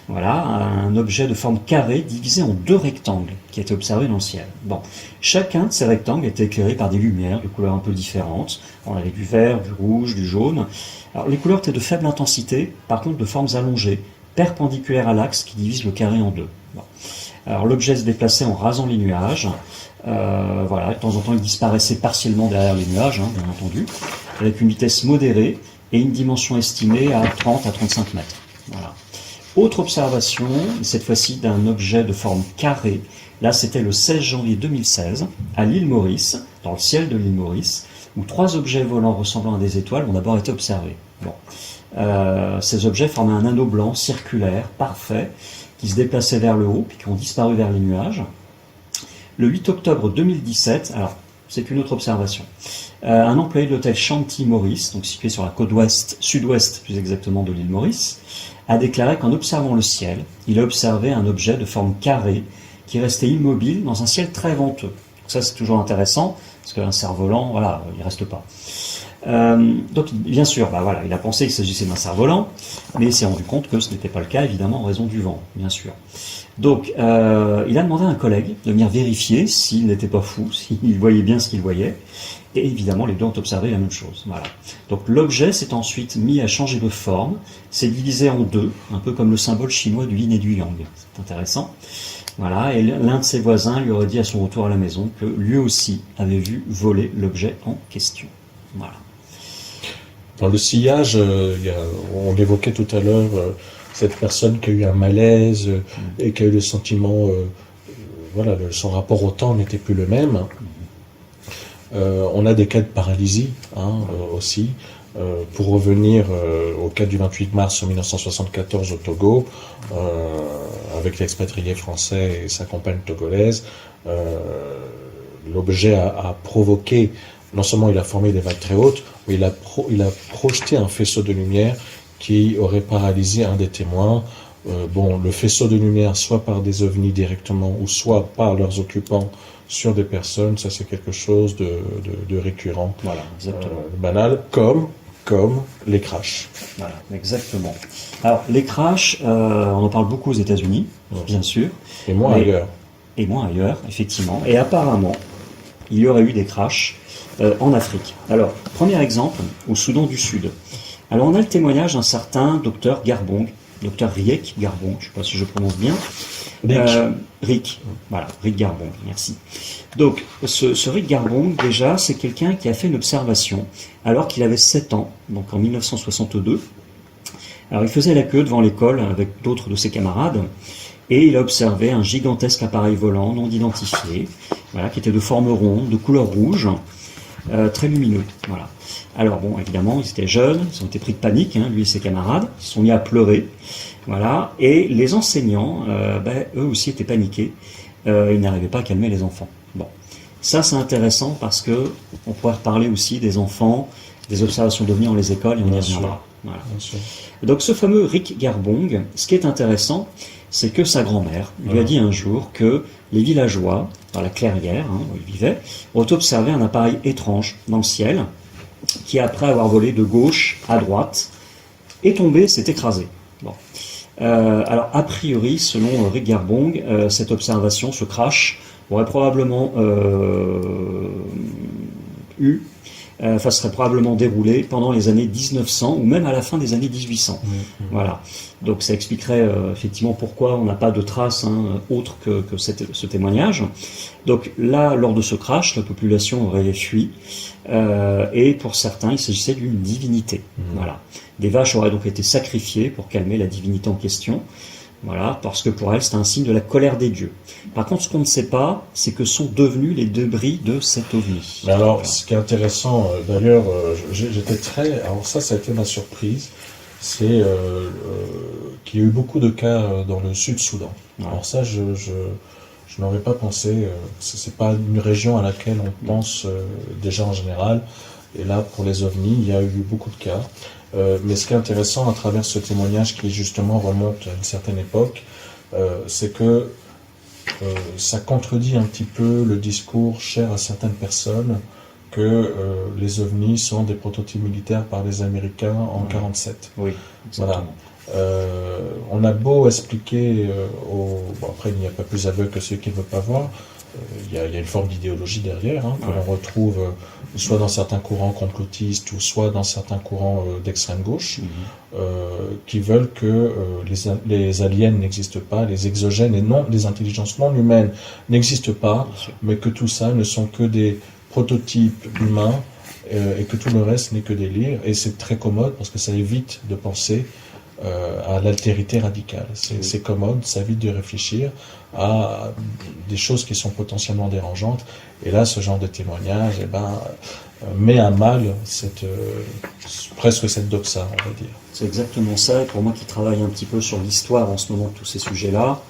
Voilà, un objet de forme carrée divisé en 2 rectangles qui a été observé dans le ciel. Bon, chacun de ces rectangles était éclairé par des lumières de couleurs un peu différentes. On avait du vert, du rouge, du jaune. Alors les couleurs étaient de faible intensité, par contre de formes allongées, perpendiculaires à l'axe qui divise le carré en 2. Bon. Alors l'objet se déplaçait en rasant les nuages. Voilà, de temps en temps il disparaissait partiellement derrière les nuages, bien entendu, avec une vitesse modérée et une dimension estimée à 30 à 35 mètres. Voilà. Autre observation, cette fois-ci d'un objet de forme carrée. Là, c'était le 16 janvier 2016, à l'île Maurice, dans le ciel de l'île Maurice, où 3 objets volants ressemblant à des étoiles ont d'abord été observés. Bon. Ces objets formaient un anneau blanc circulaire, parfait, qui se déplaçait vers le haut, puis qui ont disparu vers les nuages. Le 8 octobre 2017, alors c'est une autre observation, un employé de l'hôtel Chanty Maurice, donc situé sur la côte sud-ouest plus exactement de l'île Maurice, a déclaré qu'en observant le ciel, il a observé un objet de forme carrée qui restait immobile dans un ciel très venteux. Donc ça c'est toujours intéressant, parce qu'un cerf-volant, voilà, il ne reste pas. Donc bien sûr, voilà, il a pensé qu'il s'agissait d'un cerf-volant, mais il s'est rendu compte que ce n'était pas le cas, évidemment, en raison du vent, bien sûr. Donc, il a demandé à un collègue de venir vérifier s'il n'était pas fou, s'il voyait bien ce qu'il voyait. Et évidemment, les deux ont observé la même chose. Voilà. Donc, l'objet s'est ensuite mis à changer de forme, s'est divisé en deux, un peu comme le symbole chinois du yin et du yang. C'est intéressant. Voilà. Et l'un de ses voisins lui aurait dit à son retour à la maison que lui aussi avait vu voler l'objet en question. Voilà. Dans le sillage, on évoquait tout à l'heure cette personne qui a eu un malaise et qui a eu le sentiment, voilà, son rapport au temps n'était plus le même. On a des cas de paralysie aussi. Pour revenir au cas du 28 mars 1974 au Togo, avec l'expatrié français et sa compagne togolaise, l'objet a provoqué, non seulement il a formé des vagues très hautes, mais il a projeté un faisceau de lumière qui aurait paralysé un des témoins. Le faisceau de lumière, soit par des ovnis directement, ou soit par leurs occupants sur des personnes, ça c'est quelque chose de récurrent, voilà, exactement. Banal, comme les crashs. Voilà, exactement. Alors, les crashs, on en parle beaucoup aux États-Unis, bien sûr. Et moins ailleurs. Et moins ailleurs, effectivement. Et apparemment, il y aurait eu des crashs en Afrique. Alors, premier exemple, au Soudan du Sud. Alors, on a le témoignage d'un certain docteur Garbong, docteur Riek Garbong, je ne sais pas si je prononce bien. Riek, voilà, Riek Garbong, merci. Donc, ce Riek Garbong, déjà, c'est quelqu'un qui a fait une observation alors qu'il avait 7 ans, donc en 1962. Alors, il faisait la queue devant l'école avec d'autres de ses camarades, et il a observé un gigantesque appareil volant non identifié, voilà, qui était de forme ronde, de couleur rouge, très lumineux, voilà. Alors bon, évidemment, ils étaient jeunes, ils ont été pris de panique, lui et ses camarades, ils se sont mis à pleurer, voilà, et les enseignants, eux aussi étaient paniqués, ils n'arrivaient pas à calmer les enfants. Bon, ça c'est intéressant parce que on pourrait reparler aussi des enfants, des observations d'ovnis dans les écoles, et on y reviendra. Voilà. Donc ce fameux Riek Garbong, ce qui est intéressant, c'est que sa grand-mère lui a dit un jour que les villageois, dans la clairière où ils vivaient, ont observé un appareil étrange dans le ciel, qui après avoir volé de gauche à droite, est tombé, s'est écrasé. Bon. Alors a priori, selon Riek Garbong, cette observation, ce crash, aurait probablement serait probablement déroulé pendant les années 1900 ou même à la fin des années 1800. Voilà. Donc ça expliquerait effectivement pourquoi on n'a pas de traces autres que ce témoignage. Donc là, lors de ce crash, la population aurait fui et pour certains, il s'agissait d'une divinité. Voilà. Des vaches auraient donc été sacrifiées pour calmer la divinité en question. Voilà, parce que pour elle, c'est un signe de la colère des dieux. Par contre, ce qu'on ne sait pas, c'est que sont devenus les débris de cet ovni. Mais alors, ce qui est intéressant, d'ailleurs, j'étais très... Alors ça a été ma surprise, c'est qu'il y a eu beaucoup de cas dans le Sud-Soudan. Ouais. Alors ça, je n'aurais pas pensé, c'est pas une région à laquelle on pense déjà en général. Et là, pour les ovnis, il y a eu beaucoup de cas. Mais ce qui est intéressant à travers ce témoignage qui justement remonte à une certaine époque, c'est que ça contredit un petit peu le discours cher à certaines personnes que les ovnis sont des prototypes militaires par les Américains en 1947. Oui, exactement. Voilà. On a beau expliquer après il n'y a pas plus aveugle que ceux qui ne veulent pas voir. Il y a une forme d'idéologie derrière, que l'on retrouve soit dans certains courants complotistes ou soit dans certains courants d'extrême gauche, qui veulent que les aliens n'existent pas, les exogènes et les intelligences non humaines n'existent pas, mais que tout ça ne sont que des prototypes humains et que tout le reste n'est que délire. Et c'est très commode parce que ça évite de penser à l'altérité radicale. C'est commode, ça évite de réfléchir à des choses qui sont potentiellement dérangeantes. Et là, ce genre de témoignage, met à mal presque cette doxa, on va dire. C'est exactement ça. Et pour moi qui travaille un petit peu sur l'histoire en ce moment de tous ces sujets-là,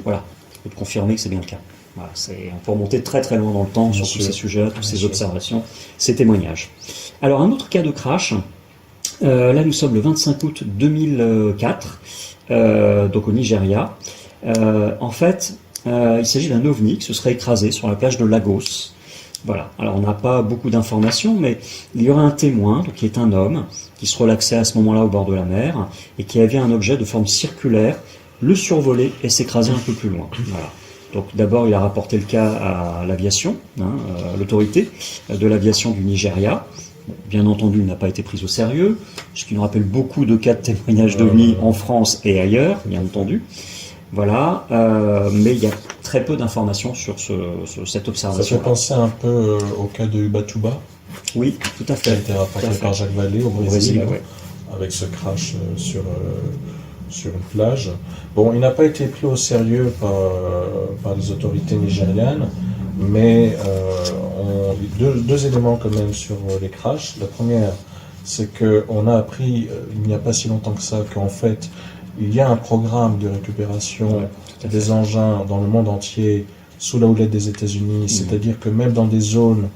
voilà, je peux te confirmer que c'est bien le cas. Voilà, on peut remonter très très loin dans le temps sur tous ces sujets-là, toutes ces observations, ces témoignages. Alors un autre cas de crash, là nous sommes le 25 août 2004, donc au Nigeria. En fait, il s'agit d'un ovni qui se serait écrasé sur la plage de Lagos. Voilà. Alors on n'a pas beaucoup d'informations, mais il y aurait un témoin, donc, qui est un homme, qui se relaxait à ce moment-là au bord de la mer, et qui avait un objet de forme circulaire, le survoler et s'écraser un peu plus loin. Voilà. Donc d'abord il a rapporté le cas à l'aviation, l'autorité de l'aviation du Nigeria. Bien entendu, il n'a pas été pris au sérieux, ce qui nous rappelle beaucoup de cas de témoignages d'OVNI en France et ailleurs, bien entendu. Voilà, mais il y a très peu d'informations sur cette observation. Ça fait penser un peu au cas de Ubatuba. Oui, tout à fait. Qui a été rapporté par Jacques Vallée au Brésil, ouais. Avec ce crash sur une plage. Bon, il n'a pas été pris au sérieux par les autorités nigérianes, mais deux éléments quand même sur les crashs. La première, c'est qu'on a appris il n'y a pas si longtemps que ça qu'en fait, il y a un programme de récupération des engins dans le monde entier sous la houlette des États-Unis, c'est-à-dire que même dans des zones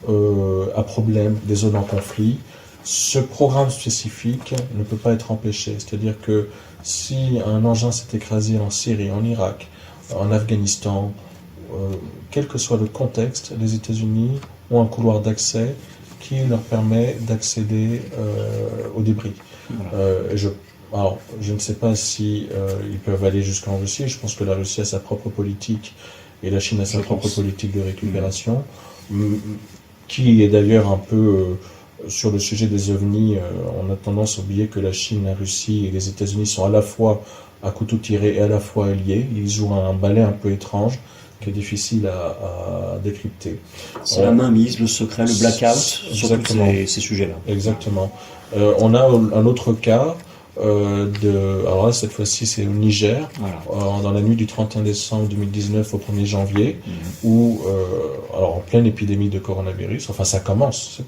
à problème, des zones en conflit, ce programme spécifique ne peut pas être empêché. C'est-à-dire que si un engin s'est écrasé en Syrie, en Irak, en Afghanistan, quel que soit le contexte, les États-Unis ont un couloir d'accès qui leur permet d'accéder aux débris. Alors, je ne sais pas si ils peuvent aller jusqu'en Russie. Je pense que la Russie a sa propre politique et la Chine a sa propre politique de récupération, qui est d'ailleurs un peu sur le sujet des ovnis. On a tendance à oublier que la Chine, la Russie et les États-Unis sont à la fois à couteau tiré et à la fois alliés. Ils jouent un ballet un peu étrange qui est difficile à décrypter. C'est la mainmise, le secret, le blackout sur tous ces sujets-là. Exactement. On a un autre cas. Alors là, cette fois-ci, c'est au Niger, dans la nuit du 31 décembre 2019 au 1er janvier, où, alors en pleine épidémie de coronavirus, enfin ça commence,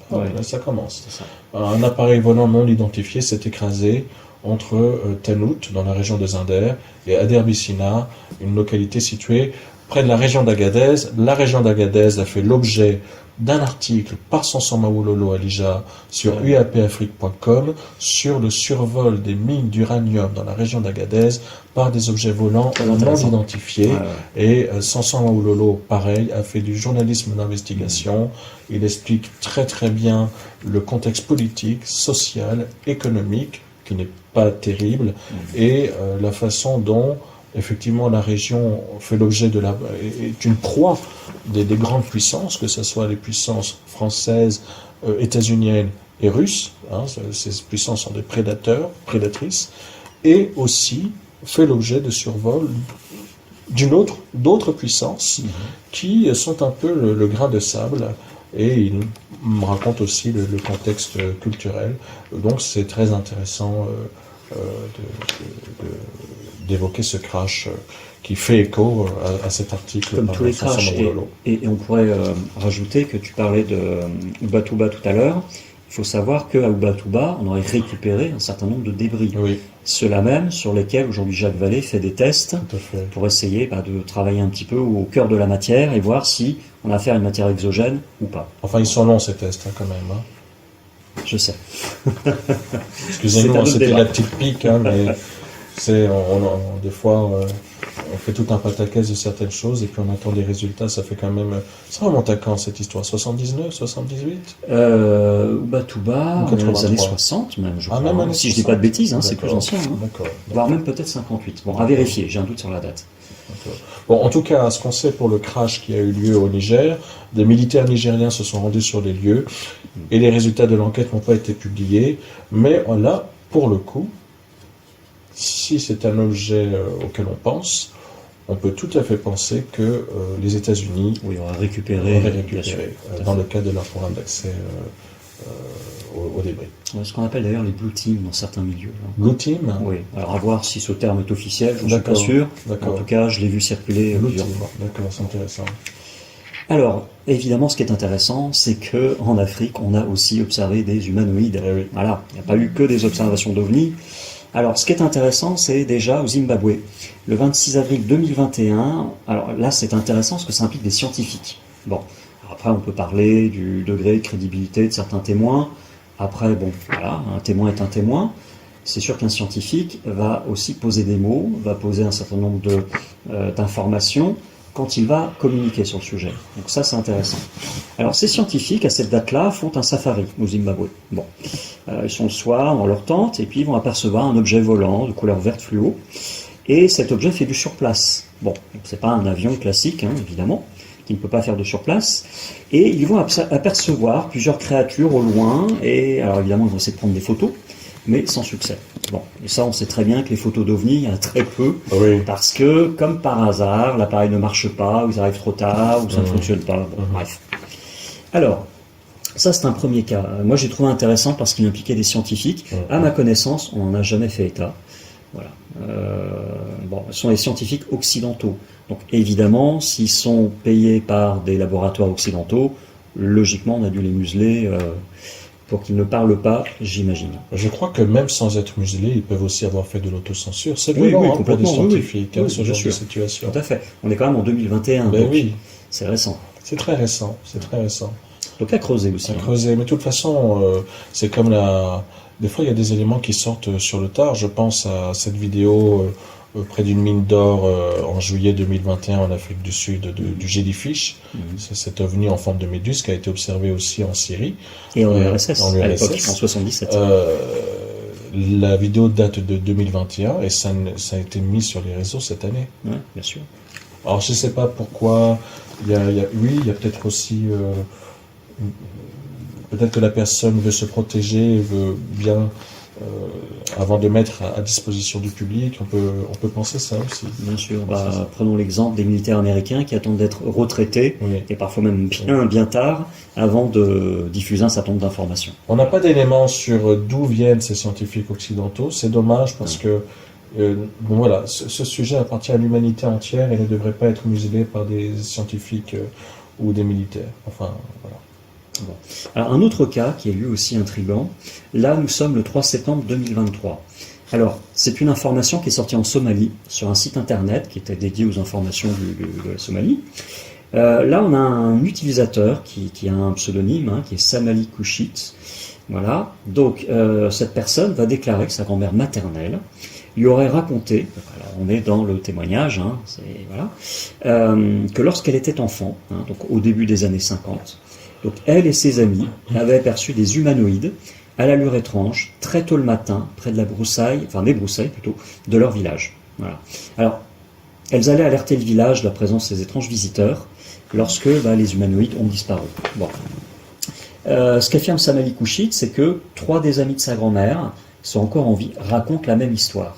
ça commence. C'est ça. Un appareil volant non identifié s'est écrasé entre Tanout, dans la région de Zinder, et Aderbissina, une localité située près de la région d'Agadez. La région d'Agadez a fait l'objet d'un article par Samson Mawololo Alija sur uapafrique.com sur le survol des mines d'uranium dans la région d'Agadez par des objets volants non identifiés. Et Samson Mawololo, pareil, a fait du journalisme d'investigation. Il explique très très bien le contexte politique, social, économique, qui n'est pas terrible, et la façon dont effectivement, la région fait l'objet est une proie des grandes puissances, que ce soit les puissances françaises, états-uniennes et russes. Ces puissances sont des prédatrices, et aussi fait l'objet de survol d'autres puissances qui sont un peu le grain de sable. Et il me raconte aussi le contexte culturel. Donc c'est très intéressant d'évoquer ce crash qui fait écho à cet article. Comme tous les crashs. Et on pourrait rajouter que tu parlais de Ubatuba tout à l'heure. Il faut savoir qu'à Ubatuba, on aurait récupéré un certain nombre de débris. Oui. Ceux-là même sur lesquels aujourd'hui Jacques Vallée fait des tests pour essayer de travailler un petit peu au cœur de la matière et voir si on a affaire à une matière exogène ou pas. Enfin, ils sont longs ces tests quand même. Je sais. Excusez-moi, c'était la petite pique, mais des fois, on fait tout un pataquès de certaines choses et puis on attend des résultats. Ça fait quand même. Ça remonte à quand cette histoire? 79, 78 Ubatuba, dans les années 60 même, je crois. Même si je dis pas de bêtises, c'est plus ancien. D'accord. Voire même peut-être 58. Bon, à vérifier, j'ai un doute sur la date. Bon, en tout cas, ce qu'on sait pour le crash qui a eu lieu au Niger, des militaires nigériens se sont rendus sur les lieux et les résultats de l'enquête n'ont pas été publiés. Mais là, pour le coup, si c'est un objet auquel on pense, on peut tout à fait penser que les États-Unis auraient récupéré dans le cadre de leur programme d'accès au débris. Ce qu'on appelle d'ailleurs les blue teams dans certains milieux. Blue team? Oui, alors à voir si ce terme est officiel, je ne suis pas D'accord, sûr. d'accord. En tout cas, je l'ai vu circuler Blue plusieurs team, fois. d'accord, c'est intéressant. Alors, évidemment, ce qui est intéressant, c'est que en Afrique, on a aussi observé des humanoïdes. Eh oui. Voilà, il n'y a pas eu que des observations d'ovnis. Alors, ce qui est intéressant, c'est déjà au Zimbabwe, le 26 avril 2021. Alors là, c'est intéressant parce que ça implique des scientifiques. Bon, alors après, on peut parler du degré de crédibilité de certains témoins. Après, bon, voilà, un témoin est un témoin. C'est sûr qu'un scientifique va aussi poser des mots, va poser un certain nombre d'informations quand il va communiquer sur le sujet. Donc ça, c'est intéressant. Alors, ces scientifiques, à cette date-là, font un safari au Zimbabwe. Bon, ils sont le soir dans leur tente, et puis ils vont apercevoir un objet volant de couleur verte fluo, et cet objet fait du surplace. Bon, c'est pas un avion classique, hein, évidemment, qui ne peut pas faire de surplace, et ils vont apercevoir plusieurs créatures au loin, et alors évidemment, ils vont essayer de prendre des photos, mais sans succès. Bon, et ça, on sait très bien que les photos d'OVNI, il y en a très peu, Oui. parce que, comme par hasard, l'appareil ne marche pas, ou ils arrivent trop tard, ou ça ne fonctionne pas. Bon, bref. Alors, ça, c'est un premier cas. Moi, j'ai trouvé intéressant parce qu'il impliquait des scientifiques. À ma connaissance, on n'en a jamais fait état. Voilà. Bon, ce sont les scientifiques occidentaux. Donc, évidemment, s'ils sont payés par des laboratoires occidentaux, logiquement, on a dû les museler pour qu'ils ne parlent pas, j'imagine. Je crois que même sans être muselés, ils peuvent aussi avoir fait de l'autocensure. C'est Oui, violent oui, pour des complètement, scientifiques, oui. ce Oui, genre bien de sûr. situation. Tout à fait. On est quand même en 2021, Ben donc oui, c'est récent. c'est très récent, c'est très récent. Donc à creuser aussi. À creuser, mais de toute façon, c'est comme la... Des fois, il y a des éléments qui sortent sur le tard. Je pense à cette vidéo près d'une mine d'or en juillet 2021 en Afrique du Sud du jellyfish. C'est cet ovni en forme de méduse qui a été observé aussi en Syrie. Et en URSS, en à l'époque, URSS. en 77. La vidéo date de 2021 et ça a été mis sur les réseaux cette année. Ouais, bien sûr. Alors je ne sais pas pourquoi, oui, il y a peut-être aussi, peut-être que la personne veut se protéger, veut bien, avant de mettre à disposition du public, on peut penser ça aussi. Bien sûr. Prenons l'exemple des militaires américains qui attendent d'être retraités, Oui. et parfois même bien tard, avant de diffuser un certain nombre d'informations. On n'a pas d'éléments sur d'où viennent ces scientifiques occidentaux, c'est dommage parce que bon voilà, ce sujet appartient à l'humanité entière et ne devrait pas être muselé par des scientifiques ou des militaires. Enfin, voilà. Bon. Alors, un autre cas qui est lui aussi intriguant, là nous sommes le 3 septembre 2023. Alors, c'est une information qui est sortie en Somalie, sur un site internet qui était dédié aux informations de la Somalie. Là, on a un utilisateur qui a un pseudonyme, hein, qui est Samali Kouchit. Voilà. Donc, cette personne va déclarer que sa grand-mère maternelle lui aurait raconté, alors on est dans le témoignage, hein, que lorsqu'elle était enfant, hein, donc au début des années 50, donc elle et ses amis avaient aperçu des humanoïdes à l'allure étrange, très tôt le matin, près de la broussaille, enfin des broussailles plutôt, de leur village. Voilà. Alors, elles allaient alerter le village de la présence de ces étranges visiteurs lorsque les humanoïdes ont disparu. Bon. Ce qu'affirme Samali Kouchit, c'est que 3 des amis de sa grand-mère, qui sont encore en vie, racontent la même histoire.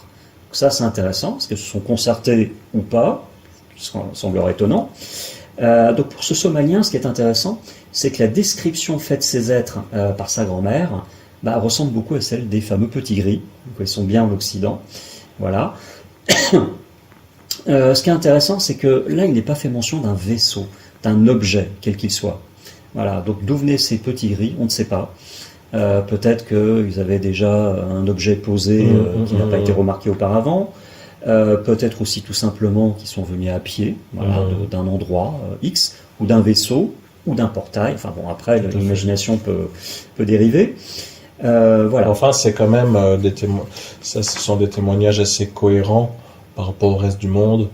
Donc ça, c'est intéressant, parce qu'elles se sont concertées ou pas, ce qui semblerait étonnant. Donc pour ce Somalien, ce qui est intéressant, c'est que la description faite de ces êtres par sa grand-mère ressemble beaucoup à celle des fameux petits gris. Donc ils sont bien en Occident. Voilà. Ce qui est intéressant, c'est que là, il n'est pas fait mention d'un vaisseau, d'un objet, quel qu'il soit. Voilà. Donc d'où venaient ces petits gris, on ne sait pas. Peut-être qu'ils avaient déjà un objet posé qui n'a pas été remarqué auparavant. Peut-être aussi tout simplement qu'ils sont venus à pied, d'un endroit X, ou d'un vaisseau, ou d'un portail. Enfin bon, après, l'imagination peut dériver. Voilà. Enfin, c'est quand même ce sont des témoignages assez cohérents par rapport au reste du monde.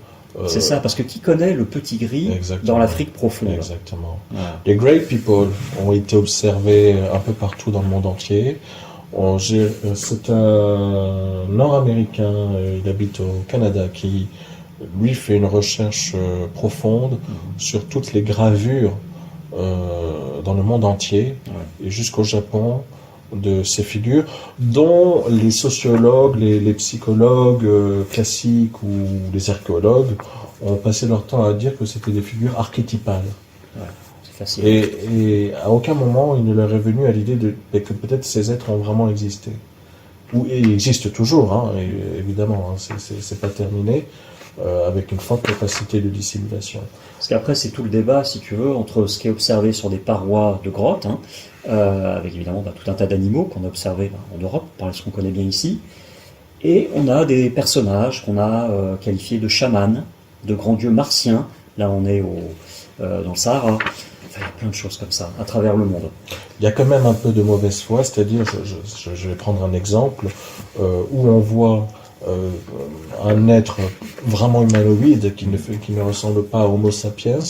C'est ça, parce que qui connaît le petit gris dans l'Afrique profonde? Exactement. Voilà. Les Grey People ont été observés un peu partout dans le monde entier. C'est un Nord-Américain, il habite au Canada, qui lui fait une recherche profonde sur toutes les gravures dans le monde entier et jusqu'au Japon de ces figures, dont les sociologues, les psychologues classiques ou les archéologues ont passé leur temps à dire que c'était des figures archétypales. Ouais. Facile. Et à aucun moment il ne leur est venu à l'idée que peut-être ces êtres ont vraiment existé. Ou ils existent toujours, hein, évidemment, hein, c'est pas terminé, avec une forte capacité de dissimulation. Parce qu'après, c'est tout le débat, si tu veux, entre ce qui est observé sur des parois de grottes, hein, avec évidemment tout un tas d'animaux qu'on a observés en Europe, par ce qu'on connaît bien ici, et on a des personnages qu'on a qualifiés de chamans, de grands dieux martiens. Là, on est dans le Sahara. Enfin, il y a plein de choses comme ça, à travers le monde. Il y a quand même un peu de mauvaise foi, c'est-à-dire, je vais prendre un exemple, où on voit un être vraiment humanoïde qui ne ressemble pas à Homo sapiens,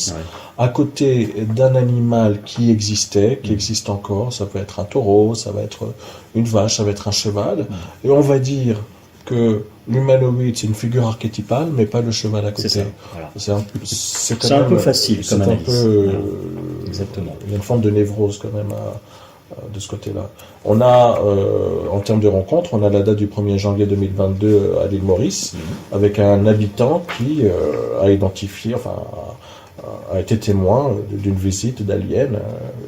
à côté d'un animal qui existait, qui existe encore. Ça peut être un taureau, ça va être une vache, ça va être un cheval, et on va dire que l'humanoïde c'est une figure archétypale, mais pas le cheval à côté. C'est ça, voilà. C'est un peu facile comme analyse. Exactement. Il y a une forme de névrose quand même de ce côté-là. On a, en termes de rencontres, on a la date du 1er janvier 2022 à l'île Maurice, avec un habitant qui a identifié, enfin, a été témoin d'une visite d'aliens.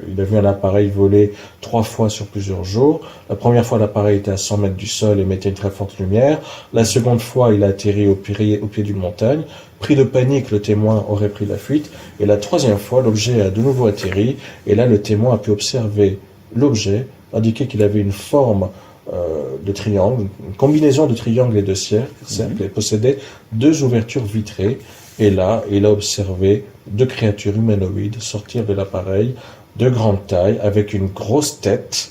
Il a vu un appareil voler 3 fois sur plusieurs jours. La première fois, l'appareil était à 100 mètres du sol et émettait une très forte lumière. La seconde fois, il a atterri au pied d'une montagne. Pris de panique, le témoin aurait pris la fuite. Et la troisième fois, l'objet a de nouveau atterri. Et là, le témoin a pu observer l'objet, indiquer qu'il avait une forme de triangle, une combinaison de triangle et de cercle, et possédait 2 ouvertures vitrées. Et là, il a observé 2 créatures humanoïdes sortir de l'appareil, de grande taille, avec une grosse tête,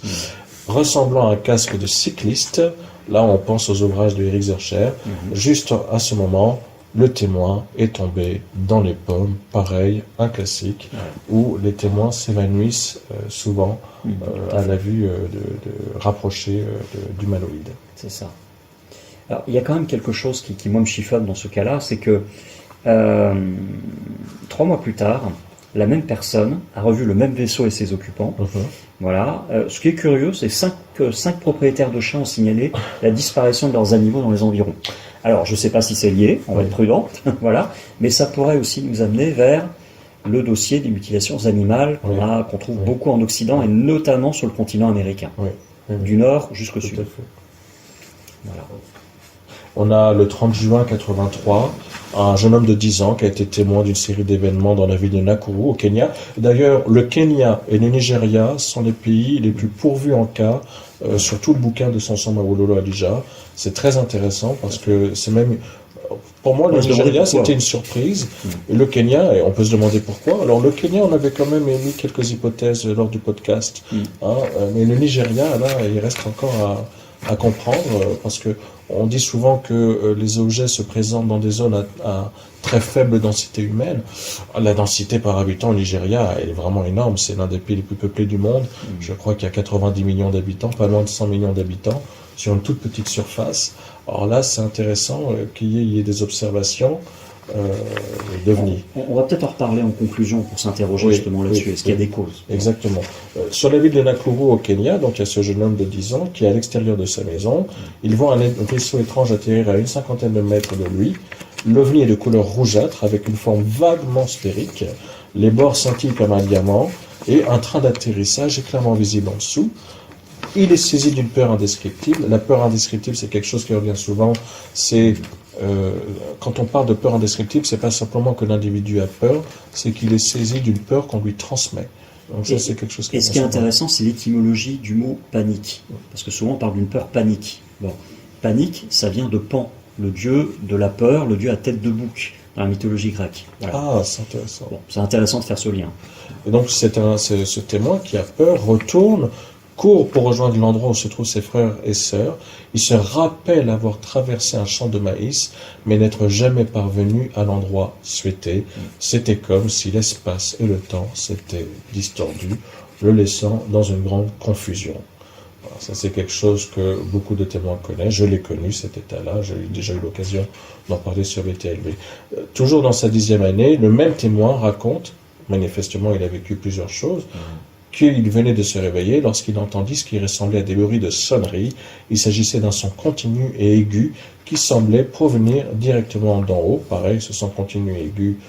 ressemblant à un casque de cycliste. Là, on pense aux ouvrages de Eric Zercher. Juste à ce moment, le témoin est tombé dans les pommes. Pareil, un classique, où les témoins s'évanouissent souvent à la vue rapprochée d'humanoïdes. C'est ça. Alors, il y a quand même quelque chose qui moi, me chiffonne dans ce cas-là, c'est que 3 mois plus tard, la même personne a revu le même vaisseau et ses occupants. Voilà. Ce qui est curieux, c'est 5 propriétaires de chiens ont signalé la disparition de leurs animaux dans les environs. Alors, je ne sais pas si c'est lié, on va être prudent, voilà, mais ça pourrait aussi nous amener vers le dossier des mutilations animales qu'on trouve beaucoup en Occident et notamment sur le continent américain, du nord jusqu'au sud. Tout à fait. Voilà. On a le 30 juin 83, un jeune homme de 10 ans qui a été témoin d'une série d'événements dans la ville de Nakuru, au Kenya. D'ailleurs, le Kenya et le Nigeria sont les pays les plus pourvus en cas sur tout le bouquin de Samson Mawololo Adija. C'est très intéressant parce que c'est même... Pour moi, le Nigeria, c'était une surprise. Et le Kenya, et on peut se demander pourquoi. Alors, le Kenya, on avait quand même émis quelques hypothèses lors du podcast. Mais le Nigeria, là, il reste encore à comprendre parce que on dit souvent que les objets se présentent dans des zones à très faible densité humaine. La densité par habitant au Nigeria, elle est vraiment énorme. C'est l'un des pays les plus peuplés du monde. Je crois qu'il y a 90 millions d'habitants, pas loin de 100 millions d'habitants, sur une toute petite surface. Alors là, c'est intéressant qu'il y ait des observations d'OVNI. On va peut-être en reparler en conclusion pour s'interroger justement là-dessus. Est-ce qu'il y a des causes? Exactement. Sur la ville de Nakuru au Kenya, donc il y a ce jeune homme de 10 ans qui est à l'extérieur de sa maison. Il voit un vaisseau étrange atterrir à une cinquantaine de mètres de lui. L'OVNI est de couleur rougeâtre avec une forme vaguement sphérique. Les bords scintillent comme un diamant et un train d'atterrissage est clairement visible en dessous. Il est saisi d'une peur indescriptible. La peur indescriptible, c'est quelque chose qui revient souvent. C'est quand on parle de peur indescriptible, c'est pas simplement que l'individu a peur, c'est qu'il est saisi d'une peur qu'on lui transmet. Donc ça, c'est quelque chose qui ce qui est intéressant, c'est l'étymologie du mot panique. Parce que souvent, on parle d'une peur panique. Bon, panique, ça vient de Pan, le dieu de la peur, le dieu à tête de bouc, dans la mythologie grecque. Voilà. Ah, c'est intéressant. Bon, c'est intéressant de faire ce lien. Et donc, ce témoin qui a peur retourne, court pour rejoindre l'endroit où se trouvent ses frères et sœurs. Il se rappelle avoir traversé un champ de maïs, mais n'être jamais parvenu à l'endroit souhaité. C'était comme si l'espace et le temps s'étaient distordus, le laissant dans une grande confusion. Alors, ça, c'est quelque chose que beaucoup de témoins connaissent. Je l'ai connu, cet état-là. J'ai déjà eu l'occasion d'en parler sur BTLV. Toujours dans sa 10e année, le même témoin raconte, manifestement, il a vécu plusieurs choses, qu'il venait de se réveiller lorsqu'il entendit ce qui ressemblait à des bruits de sonnerie. Il s'agissait d'un son continu et aigu qui semblait provenir directement d'en haut. Pareil, ce son continu et aigu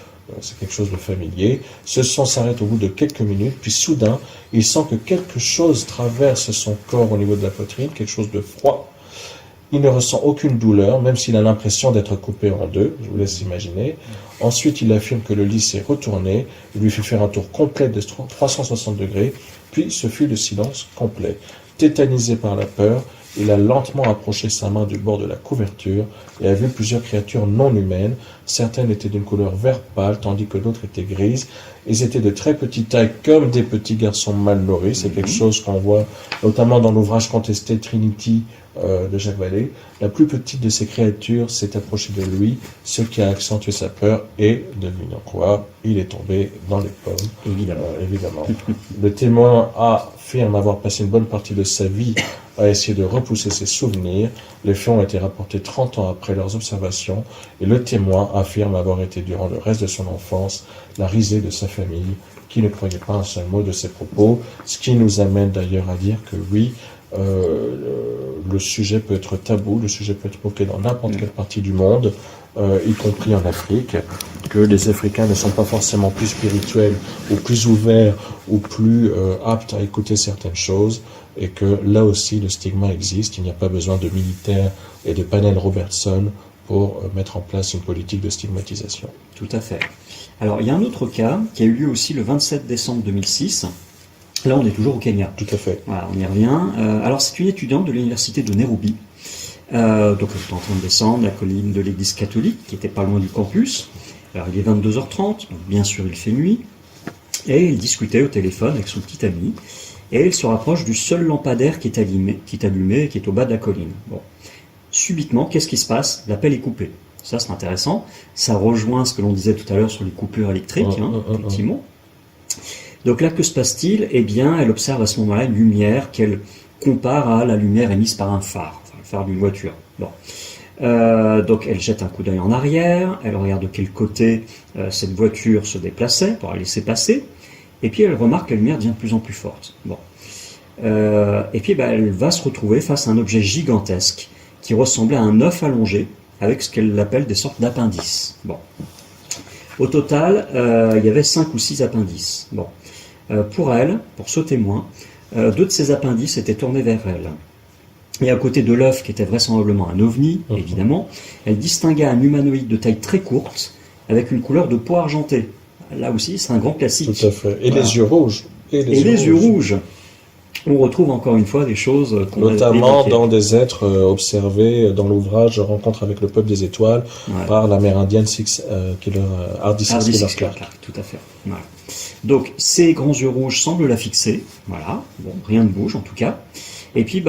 c'est quelque chose de familier. Ce son s'arrête au bout de quelques minutes, puis soudain, il sent que quelque chose traverse son corps au niveau de la poitrine, quelque chose de froid. Il ne ressent aucune douleur, même s'il a l'impression d'être coupé en deux, je vous laisse imaginer. Ensuite, il affirme que le lit s'est retourné, il lui fait faire un tour complet de 360 degrés, puis ce fut le silence complet. Tétanisé par la peur, il a lentement approché sa main du bord de la couverture et a vu plusieurs créatures non humaines. Certaines étaient d'une couleur vert pâle, tandis que d'autres étaient grises. Ils étaient de très petite taille, comme des petits garçons mal nourris. C'est quelque chose qu'on voit notamment dans l'ouvrage contesté Trinity de Jacques Vallée. La plus petite de ces créatures s'est approchée de lui, ce qui a accentué sa peur et, devinons quoi, il est tombé dans les pommes. Évidemment. Le témoin affirme avoir passé une bonne partie de sa vie à essayer de repousser ses souvenirs. Les faits ont été rapportés 30 ans après leurs observations et le témoin affirme avoir été durant le reste de son enfance la risée de sa famille qui ne croyait pas un seul mot de ses propos, ce qui nous amène d'ailleurs à dire que oui, le sujet peut être tabou, le sujet peut être évoqué dans n'importe quelle partie du monde, y compris en Afrique, que les Africains ne sont pas forcément plus spirituels ou plus ouverts ou plus aptes à écouter certaines choses, et que là aussi le stigma existe. Il n'y a pas besoin de militaires et de panel Robertson pour mettre en place une politique de stigmatisation. Tout à fait. Alors il y a un autre cas qui a eu lieu aussi le 27 décembre 2006. Là, on est toujours au Kenya. Tout à fait. Voilà, on y revient. Alors, c'est une étudiante de l'université de Nairobi. Donc, elle est en train de descendre la colline de l'église catholique, qui était pas loin du campus. Alors, il est 22h30, donc bien sûr, il fait nuit. Et elle discutait au téléphone avec son petit ami. Et elle se rapproche du seul lampadaire qui est allumé et qui est au bas de la colline. Bon. Subitement, qu'est-ce qui se passe? L'appel est coupé. Ça, c'est intéressant. Ça rejoint ce que l'on disait tout à l'heure sur les coupures électriques, effectivement. Donc là, que se passe-t-il? Eh bien, elle observe à ce moment-là une lumière qu'elle compare à la lumière émise par un phare, enfin le phare d'une voiture. Bon. Donc elle jette un coup d'œil en arrière, elle regarde de quel côté cette voiture se déplaçait pour la laisser passer, et puis elle remarque que la lumière devient de plus en plus forte. Bon. Et puis elle va se retrouver face à un objet gigantesque qui ressemblait à un œuf allongé avec ce qu'elle appelle des sortes d'appendices. Bon. Au total, il y avait 5 ou 6 appendices. Bon. Pour elle, pour ce témoin, 2 de ces appendices étaient tournés vers elle. Et à côté de l'œuf, qui était vraisemblablement un ovni, évidemment, elle distinguait un humanoïde de taille très courte, avec une couleur de peau argentée. Là aussi, c'est un grand classique. Tout à fait. Et voilà. Les yeux rouges. Et les yeux rouges. On retrouve encore une fois des choses notamment dans des êtres observés dans l'ouvrage Rencontre avec le peuple des étoiles par l'amérindienne Hardy Six Clark. Tout à fait. Voilà. Donc ces grands yeux rouges semblent la fixer. Voilà. Bon, rien ne bouge en tout cas. Et puis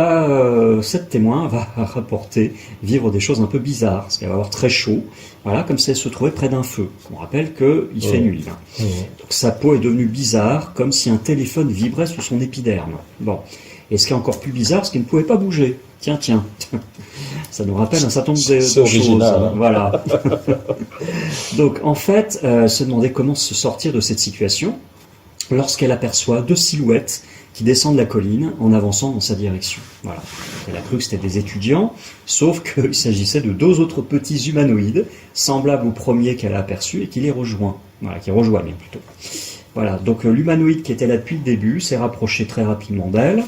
cette témoin va rapporter vivre des choses un peu bizarres, parce qu'elle va avoir très chaud. Voilà, comme si elle se trouvait près d'un feu. On rappelle qu'il fait nuit. Hein. Donc sa peau est devenue bizarre, comme si un téléphone vibrait sous son épiderme. Bon. Et ce qui est encore plus bizarre, c'est qu'il ne pouvait pas bouger. Tiens. Ça nous rappelle un certain nombre de choses. Hein. Voilà. Donc en fait, se demander comment se sortir de cette situation lorsqu'elle aperçoit 2 silhouettes qui descendent la colline en avançant dans sa direction. Voilà. Elle a cru que c'était des étudiants, sauf qu'il s'agissait de 2 autres petits humanoïdes, semblables au premier qu'elle a aperçu et qui les rejoint. Voilà, qui rejoignent plutôt. Voilà. Donc l'humanoïde qui était là depuis le début s'est rapproché très rapidement d'elle.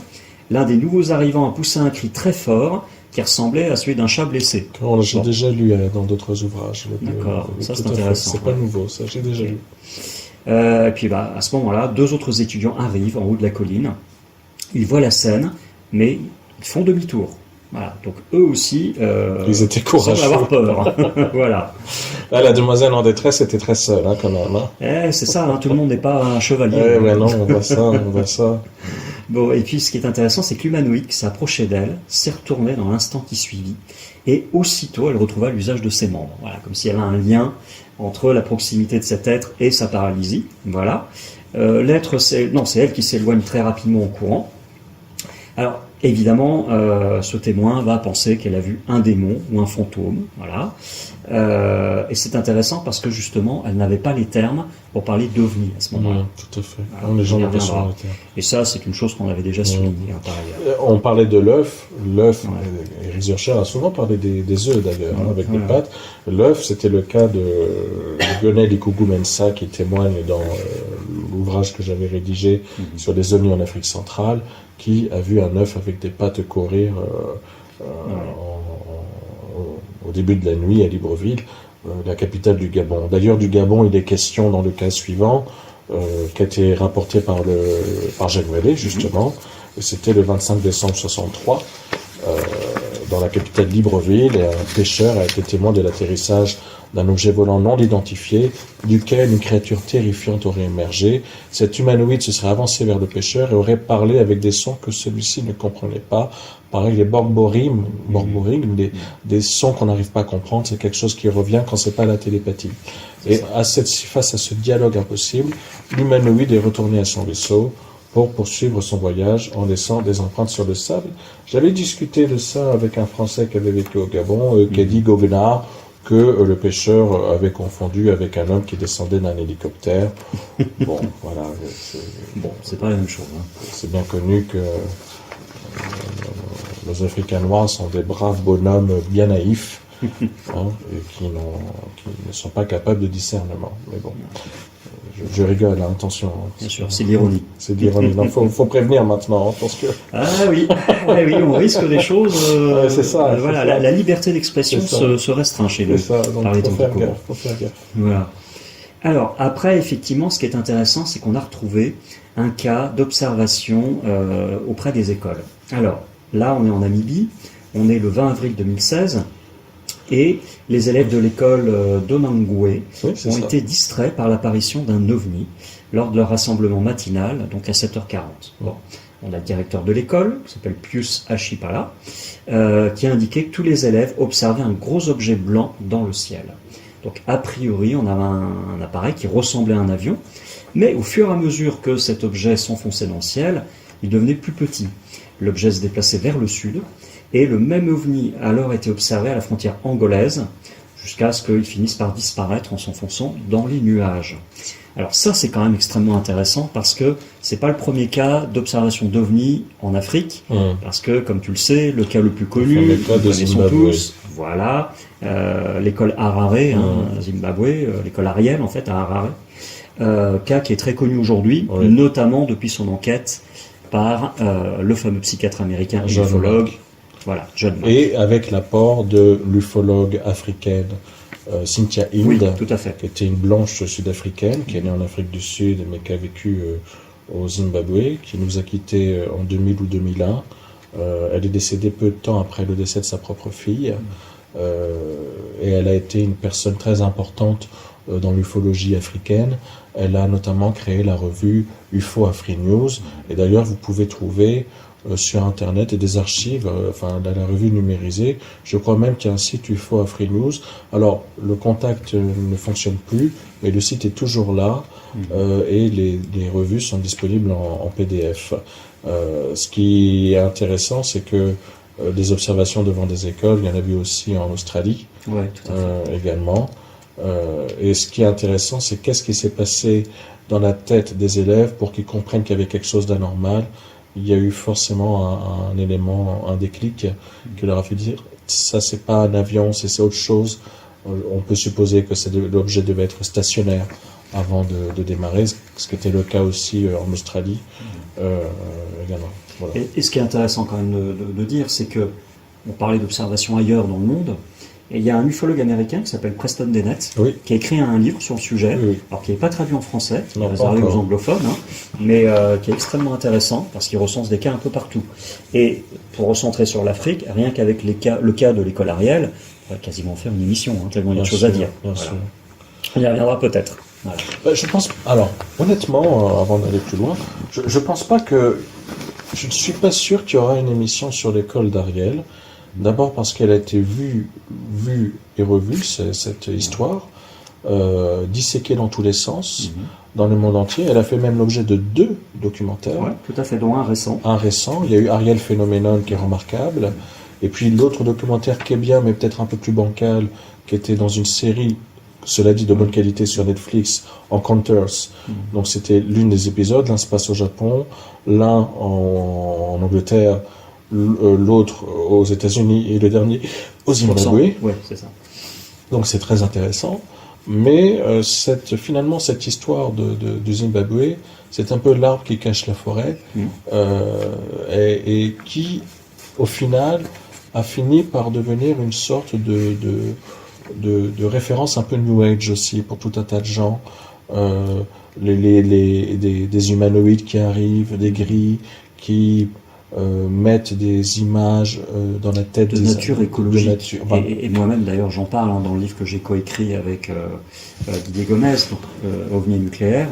L'un des nouveaux arrivants a poussé un cri très fort qui ressemblait à celui d'un chat blessé. J'ai déjà lu dans d'autres ouvrages. D'accord, ça c'est intéressant. C'est pas nouveau, ça j'ai déjà lu. Et puis à ce moment-là, 2 autres étudiants arrivent en haut de la colline. Ils voient la scène, mais ils font demi-tour. Voilà. Donc eux aussi, ils étaient courageux. Semblent avoir peur. Voilà. Là, la demoiselle en détresse était très seule, quand même. C'est ça. Tout le monde n'est pas un chevalier. Mais non, on voit ça. Bon, et puis ce qui est intéressant, c'est que l'humanoïde qui s'approchait d'elle s'est retourné dans l'instant qui suivit, et aussitôt elle retrouva l'usage de ses membres. Voilà, comme s'il y avait un lien entre la proximité de cet être et sa paralysie. Voilà. L'être, c'est elle qui s'éloigne très rapidement en courant. Alors, Évidemment, ce témoin va penser qu'elle a vu un démon ou un fantôme, voilà. Et c'est intéressant parce que justement, elle n'avait pas les termes pour parler d'ovni à ce moment-là. Tout à fait. Voilà, Les gens on y n'ont pas reviendra. souvent le terme. Et ça, c'est une chose qu'on avait déjà soulignée par ailleurs. On parlait de l'œuf. L'œuf, Eric Zurcher a souvent parlé des œufs d'ailleurs, avec des pattes. L'œuf, c'était le cas de Lionel Ikugu-Mensah qui témoigne dans l'ouvrage que j'avais rédigé sur les ovnis en Afrique centrale, qui a vu un œuf avec des pattes courir au début de la nuit à Libreville, la capitale du Gabon. D'ailleurs, du Gabon, il est question dans le cas suivant, qui a été rapporté par Jacques Vallée, justement. C'était le 25 décembre 63, dans la capitale Libreville, et un pêcheur a été témoin de l'atterrissage d'un objet volant non identifié, duquel une créature terrifiante aurait émergé. Cet humanoïde se serait avancé vers le pêcheur et aurait parlé avec des sons que celui-ci ne comprenait pas. Pareil, les borborim, des sons qu'on n'arrive pas à comprendre, c'est quelque chose qui revient quand c'est pas la télépathie. Et face à ce dialogue impossible, l'humanoïde est retourné à son vaisseau pour poursuivre son voyage en laissant des empreintes sur le sable. J'avais discuté de ça avec un Français qui avait vécu au Gabon, Kedi Goguenard, que le pêcheur avait confondu avec un homme qui descendait d'un hélicoptère. Bon, voilà. C'est pas la même chose. C'est bien connu que les Africains noirs sont des braves bonhommes bien naïfs, et qui ne sont pas capables de discernement. Mais bon, je rigole, attention. Bien sûr, c'est de l'ironie. C'est de l'ironie. Il faut prévenir maintenant, parce que... Ah oui, on risque des choses. C'est ça. Voilà, la liberté d'expression se restreint chez nous. C'est ça, donc faut faire gaffe. Voilà. Alors, après, effectivement, ce qui est intéressant, c'est qu'on a retrouvé un cas d'observation auprès des écoles. Alors, là, on est en Namibie, on est le 20 avril 2016, et les élèves de l'école d'Omangwe ont été distraits par l'apparition d'un ovni lors de leur rassemblement matinal, donc à 7h40. Bon. On a le directeur de l'école, qui s'appelle Pius Achipala, qui a indiqué que tous les élèves observaient un gros objet blanc dans le ciel. Donc, a priori, on avait un appareil qui ressemblait à un avion, mais au fur et à mesure que cet objet s'enfonçait dans le ciel, il devenait plus petit. L'objet se déplaçait vers le sud, et le même ovni a alors été observé à la frontière angolaise, jusqu'à ce qu'il finisse par disparaître en s'enfonçant dans les nuages. Alors ça, c'est quand même extrêmement intéressant, parce que c'est pas le premier cas d'observation d'ovni en Afrique, parce que, comme tu le sais, le cas le plus connu, nous connaissons tous, voilà, l'école Harare, Zimbabwe, l'école Ariel, en fait, à Harare, cas qui est très connu aujourd'hui, notamment depuis son enquête par le fameux psychiatre américain, ufologue, voilà, John Mack. Et avec l'apport de l'ufologue africaine Cynthia Hind, tout à fait, qui était une blanche sud-africaine, qui est née en Afrique du Sud, mais qui a vécu au Zimbabwe, qui nous a quittés en 2000 ou 2001. Elle est décédée peu de temps après le décès de sa propre fille, et elle a été une personne très importante dans l'ufologie africaine. Elle a notamment créé la revue UFO Afri News, et d'ailleurs vous pouvez trouver sur internet et des archives, dans la revue numérisée. Je crois même qu'il y a un site UFO Afri News. Alors le contact ne fonctionne plus, mais le site est toujours là, et les revues sont disponibles en PDF. Ce qui est intéressant, c'est que des observations devant des écoles, il y en a eu aussi en Australie, tout à fait. également. Et ce qui est intéressant, c'est qu'est-ce qui s'est passé dans la tête des élèves pour qu'ils comprennent qu'il y avait quelque chose d'anormal. Il y a eu forcément un élément, un déclic qui leur a fait dire ça, c'est pas un avion, c'est autre chose. On peut supposer que l'objet devait être stationnaire avant de démarrer, ce qui était le cas aussi en Australie également. Voilà. Et ce qui est intéressant quand même de dire, c'est que on parlait d'observation ailleurs dans le monde. Et il y a un ufologue américain qui s'appelle Preston Dennett, qui a écrit un livre sur le sujet, alors qui n'est pas traduit en français, qui est réservé aux anglophones, mais qui est extrêmement intéressant, parce qu'il recense des cas un peu partout. Et pour recentrer sur l'Afrique, rien qu'avec le cas de l'école Ariel, on va quasiment faire une émission, tellement il y a de choses à dire. Voilà. On y reviendra peut-être. Voilà. Je pense, alors, honnêtement, avant d'aller plus loin, je pense pas que, je ne suis pas sûr qu'il y aura une émission sur l'école d'Ariel. D'abord parce qu'elle a été vue et revue, cette histoire. disséqués dans tous les sens, dans le monde entier. Elle a fait même l'objet de 2 documentaires. Ouais, tout à fait, dont un récent. Un récent, il y a eu Ariel Phenomenon qui est remarquable, et puis l'autre documentaire qui est bien, mais peut-être un peu plus bancal, qui était dans une série, cela dit de bonne qualité sur Netflix, Encounters. Donc c'était l'une des épisodes, l'un se passe au Japon, l'un en Angleterre, l'autre aux États-Unis et le dernier au Zimbabwe. Ouais, c'est ça. Donc c'est très intéressant. Mais finalement, cette histoire du Zimbabwe, c'est un peu l'arbre qui cache la forêt, et qui, au final, a fini par devenir une sorte de référence un peu New Age aussi, pour tout un tas de gens. Des humanoïdes qui arrivent, des gris, qui mettent des images dans la tête de nature écologique. Enfin, et moi-même, d'ailleurs, j'en parle dans le livre que j'ai coécrit avec Didier Gomez, donc OVNI nucléaire.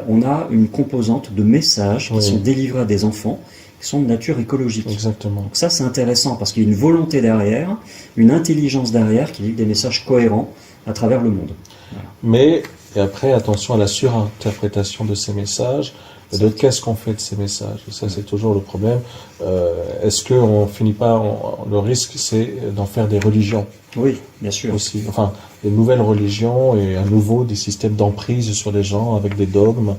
On a une composante de messages qui sont délivrés à des enfants qui sont de nature écologique. Exactement. Donc ça, c'est intéressant parce qu'il y a une volonté derrière, une intelligence derrière qui livre des messages cohérents à travers le monde. Voilà. Mais, et après, attention à la surinterprétation de ces messages. De qu'est-ce qu'on fait de ces messages? Et ça, c'est toujours le problème. Est-ce qu'on finit pas... le risque, c'est d'en faire des religions. Oui, bien sûr. Aussi. Enfin, des nouvelles religions et à nouveau des systèmes d'emprise sur les gens avec des dogmes.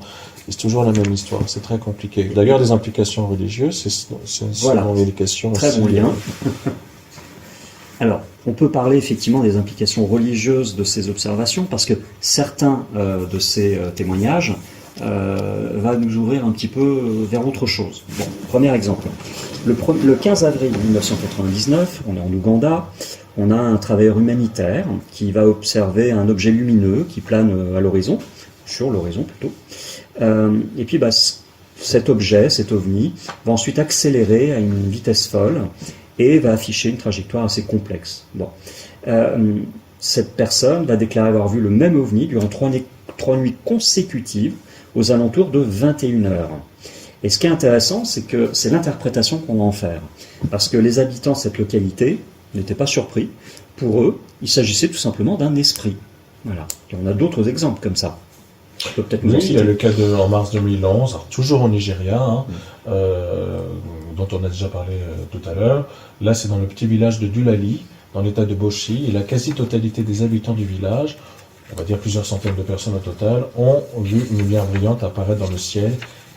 Et c'est toujours la même histoire. C'est très compliqué. D'ailleurs, des implications religieuses, c'est voilà. selon l'éducation. Très bon lien. Alors, on peut parler effectivement des implications religieuses de ces observations parce que certains de ces témoignages va nous ouvrir un petit peu vers autre chose. Bon, premier exemple. Le 15 avril 1999, on est en Ouganda, on a un travailleur humanitaire qui va observer un objet lumineux qui plane à l'horizon, sur l'horizon plutôt. Et puis cet objet, cet ovni, va ensuite accélérer à une vitesse folle et va afficher une trajectoire assez complexe. Bon. Cette personne va déclarer avoir vu le même ovni durant 3 nuits consécutives aux alentours de 21 heures. Et ce qui est intéressant, c'est que c'est l'interprétation qu'on va en faire. Parce que les habitants de cette localité n'étaient pas surpris. Pour eux, il s'agissait tout simplement d'un esprit. Voilà. Et on a d'autres exemples comme ça. Peut-être oui, il y a le cas en mars 2011, alors toujours au Nigeria, dont on a déjà parlé tout à l'heure. Là, c'est dans le petit village de Dulali, dans l'état de Bochi, et la quasi-totalité des habitants du village, on va dire plusieurs centaines de personnes au total, ont vu une lumière brillante apparaître dans le ciel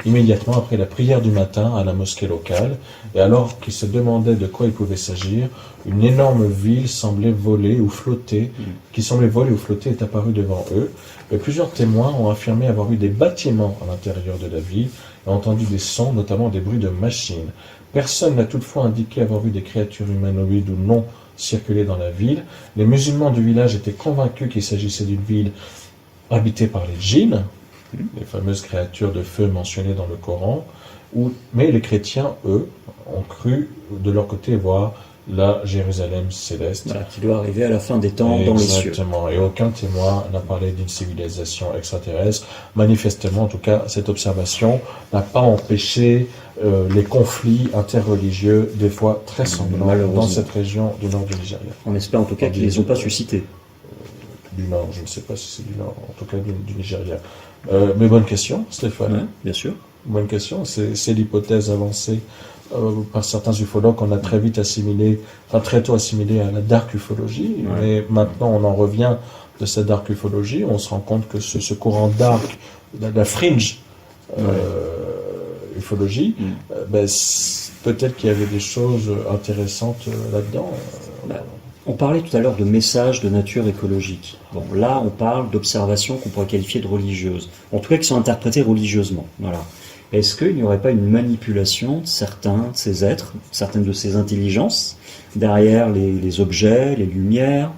immédiatement après la prière du matin à la mosquée locale. Et alors qu'ils se demandaient de quoi il pouvait s'agir, une énorme ville semblait voler ou flotter, est apparue devant eux. Et plusieurs témoins ont affirmé avoir vu des bâtiments à l'intérieur de la ville et entendu des sons, notamment des bruits de machines. Personne n'a toutefois indiqué avoir vu des créatures humanoïdes ou non circuler dans la ville. Les musulmans du village étaient convaincus qu'il s'agissait d'une ville habitée par les djinns, les fameuses créatures de feu mentionnées dans le Coran, mais les chrétiens, eux, ont cru de leur côté voir la Jérusalem céleste. Voilà, qui doit arriver à la fin des temps dans les cieux. Exactement, et aucun témoin n'a parlé d'une civilisation extraterrestre. Manifestement, en tout cas, cette observation n'a pas empêché les conflits interreligieux, des fois très sanglants, dans cette région du nord du Nigeria. On espère en tout cas qu'ils ne les ont pas suscités. Du nord, je ne sais pas si c'est du nord, en tout cas du Nigeria. Mais bonne question, Stéphane. Ouais, bien sûr. Bonne question, c'est l'hypothèse avancée par certains ufologues qu'on a très tôt assimilé à la dark ufologie, mais maintenant on en revient de cette dark ufologie, on se rend compte que ce courant dark, la fringe ufologie, peut-être qu'il y avait des choses intéressantes là-dedans. On parlait tout à l'heure de messages de nature écologique. Bon, là, on parle d'observations qu'on pourrait qualifier de religieuses. En tout cas, qui sont interprétées religieusement. Voilà. Est-ce qu'il n'y aurait pas une manipulation de certains de ces êtres, certaines de ces intelligences, derrière les objets, les lumières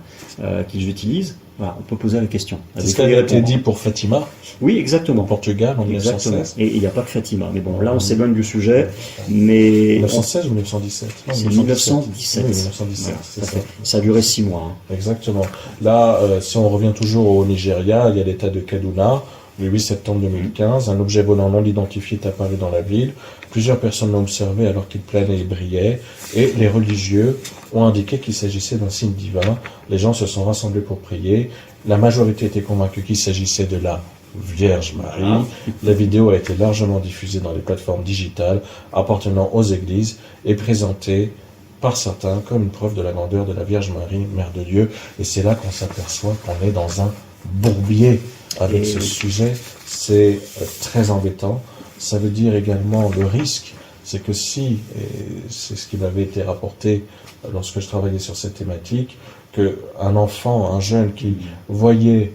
qu'ils utilisent? Voilà, on peut poser la question. C'est ce qui a été dit pour Fatima. Oui, exactement. Au Portugal, en 1916. Et il n'y a pas que Fatima. Mais bon, là, on s'éloigne du sujet. Mais 1916 ou 1917 C'est 1917. Oui, 1917, c'est ça. Ça a duré 6 mois. Exactement. Là, si on revient toujours au Nigeria, il y a l'état de Kaduna. Le 8 septembre 2015, un objet volant non identifié est apparu dans la ville. Plusieurs personnes l'ont observé alors qu'il planait et brillait. Et les religieux ont indiqué qu'il s'agissait d'un signe divin. Les gens se sont rassemblés pour prier. La majorité était convaincue qu'il s'agissait de la Vierge Marie. La vidéo a été largement diffusée dans les plateformes digitales appartenant aux églises et présentée par certains comme une preuve de la grandeur de la Vierge Marie, Mère de Dieu. Et c'est là qu'on s'aperçoit qu'on est dans un bourbier avec ce sujet. C'est très embêtant. Ça veut dire également le risque, c'est que si, et c'est ce qui m'avait été rapporté lorsque je travaillais sur cette thématique, qu'un enfant, un jeune qui voyait,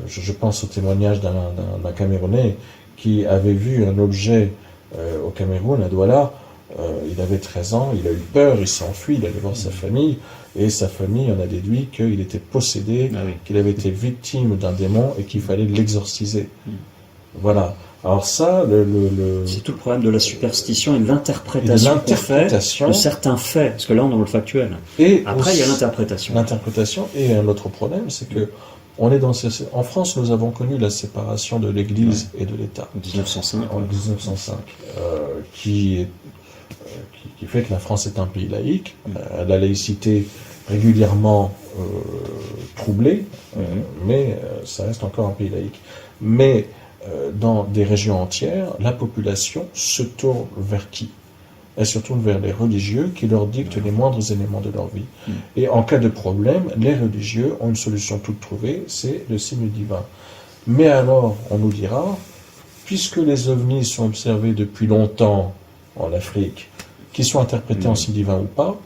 je pense au témoignage d'un Camerounais qui avait vu un objet au Cameroun, à Douala, il avait 13 ans, il a eu peur, il s'est enfui, il allait voir sa famille, et sa famille en a déduit qu'il était possédé, qu'il avait été victime d'un démon et qu'il fallait l'exorciser. Voilà. Alors ça, c'est tout le problème de la superstition et de l'interprétation qu'on fait de certains faits, parce que là on est dans le factuel. Et après il y a l'interprétation. L'interprétation, et un autre problème, c'est que on est en France, nous avons connu la séparation de l'Église et de l'État. En 1905. En 1905, qui fait que la France est un pays laïque. La laïcité régulièrement troublée, mais ça reste encore un pays laïque. Mais dans des régions entières, la population se tourne vers qui? Elle se tourne vers les religieux qui leur dictent les moindres éléments de leur vie. Et en cas de problème, les religieux ont une solution toute trouvée, c'est le signe divin. Mais alors, on nous dira, puisque les ovnis sont observés depuis longtemps en Afrique, qu'ils soient interprétés en signe divin ou pas,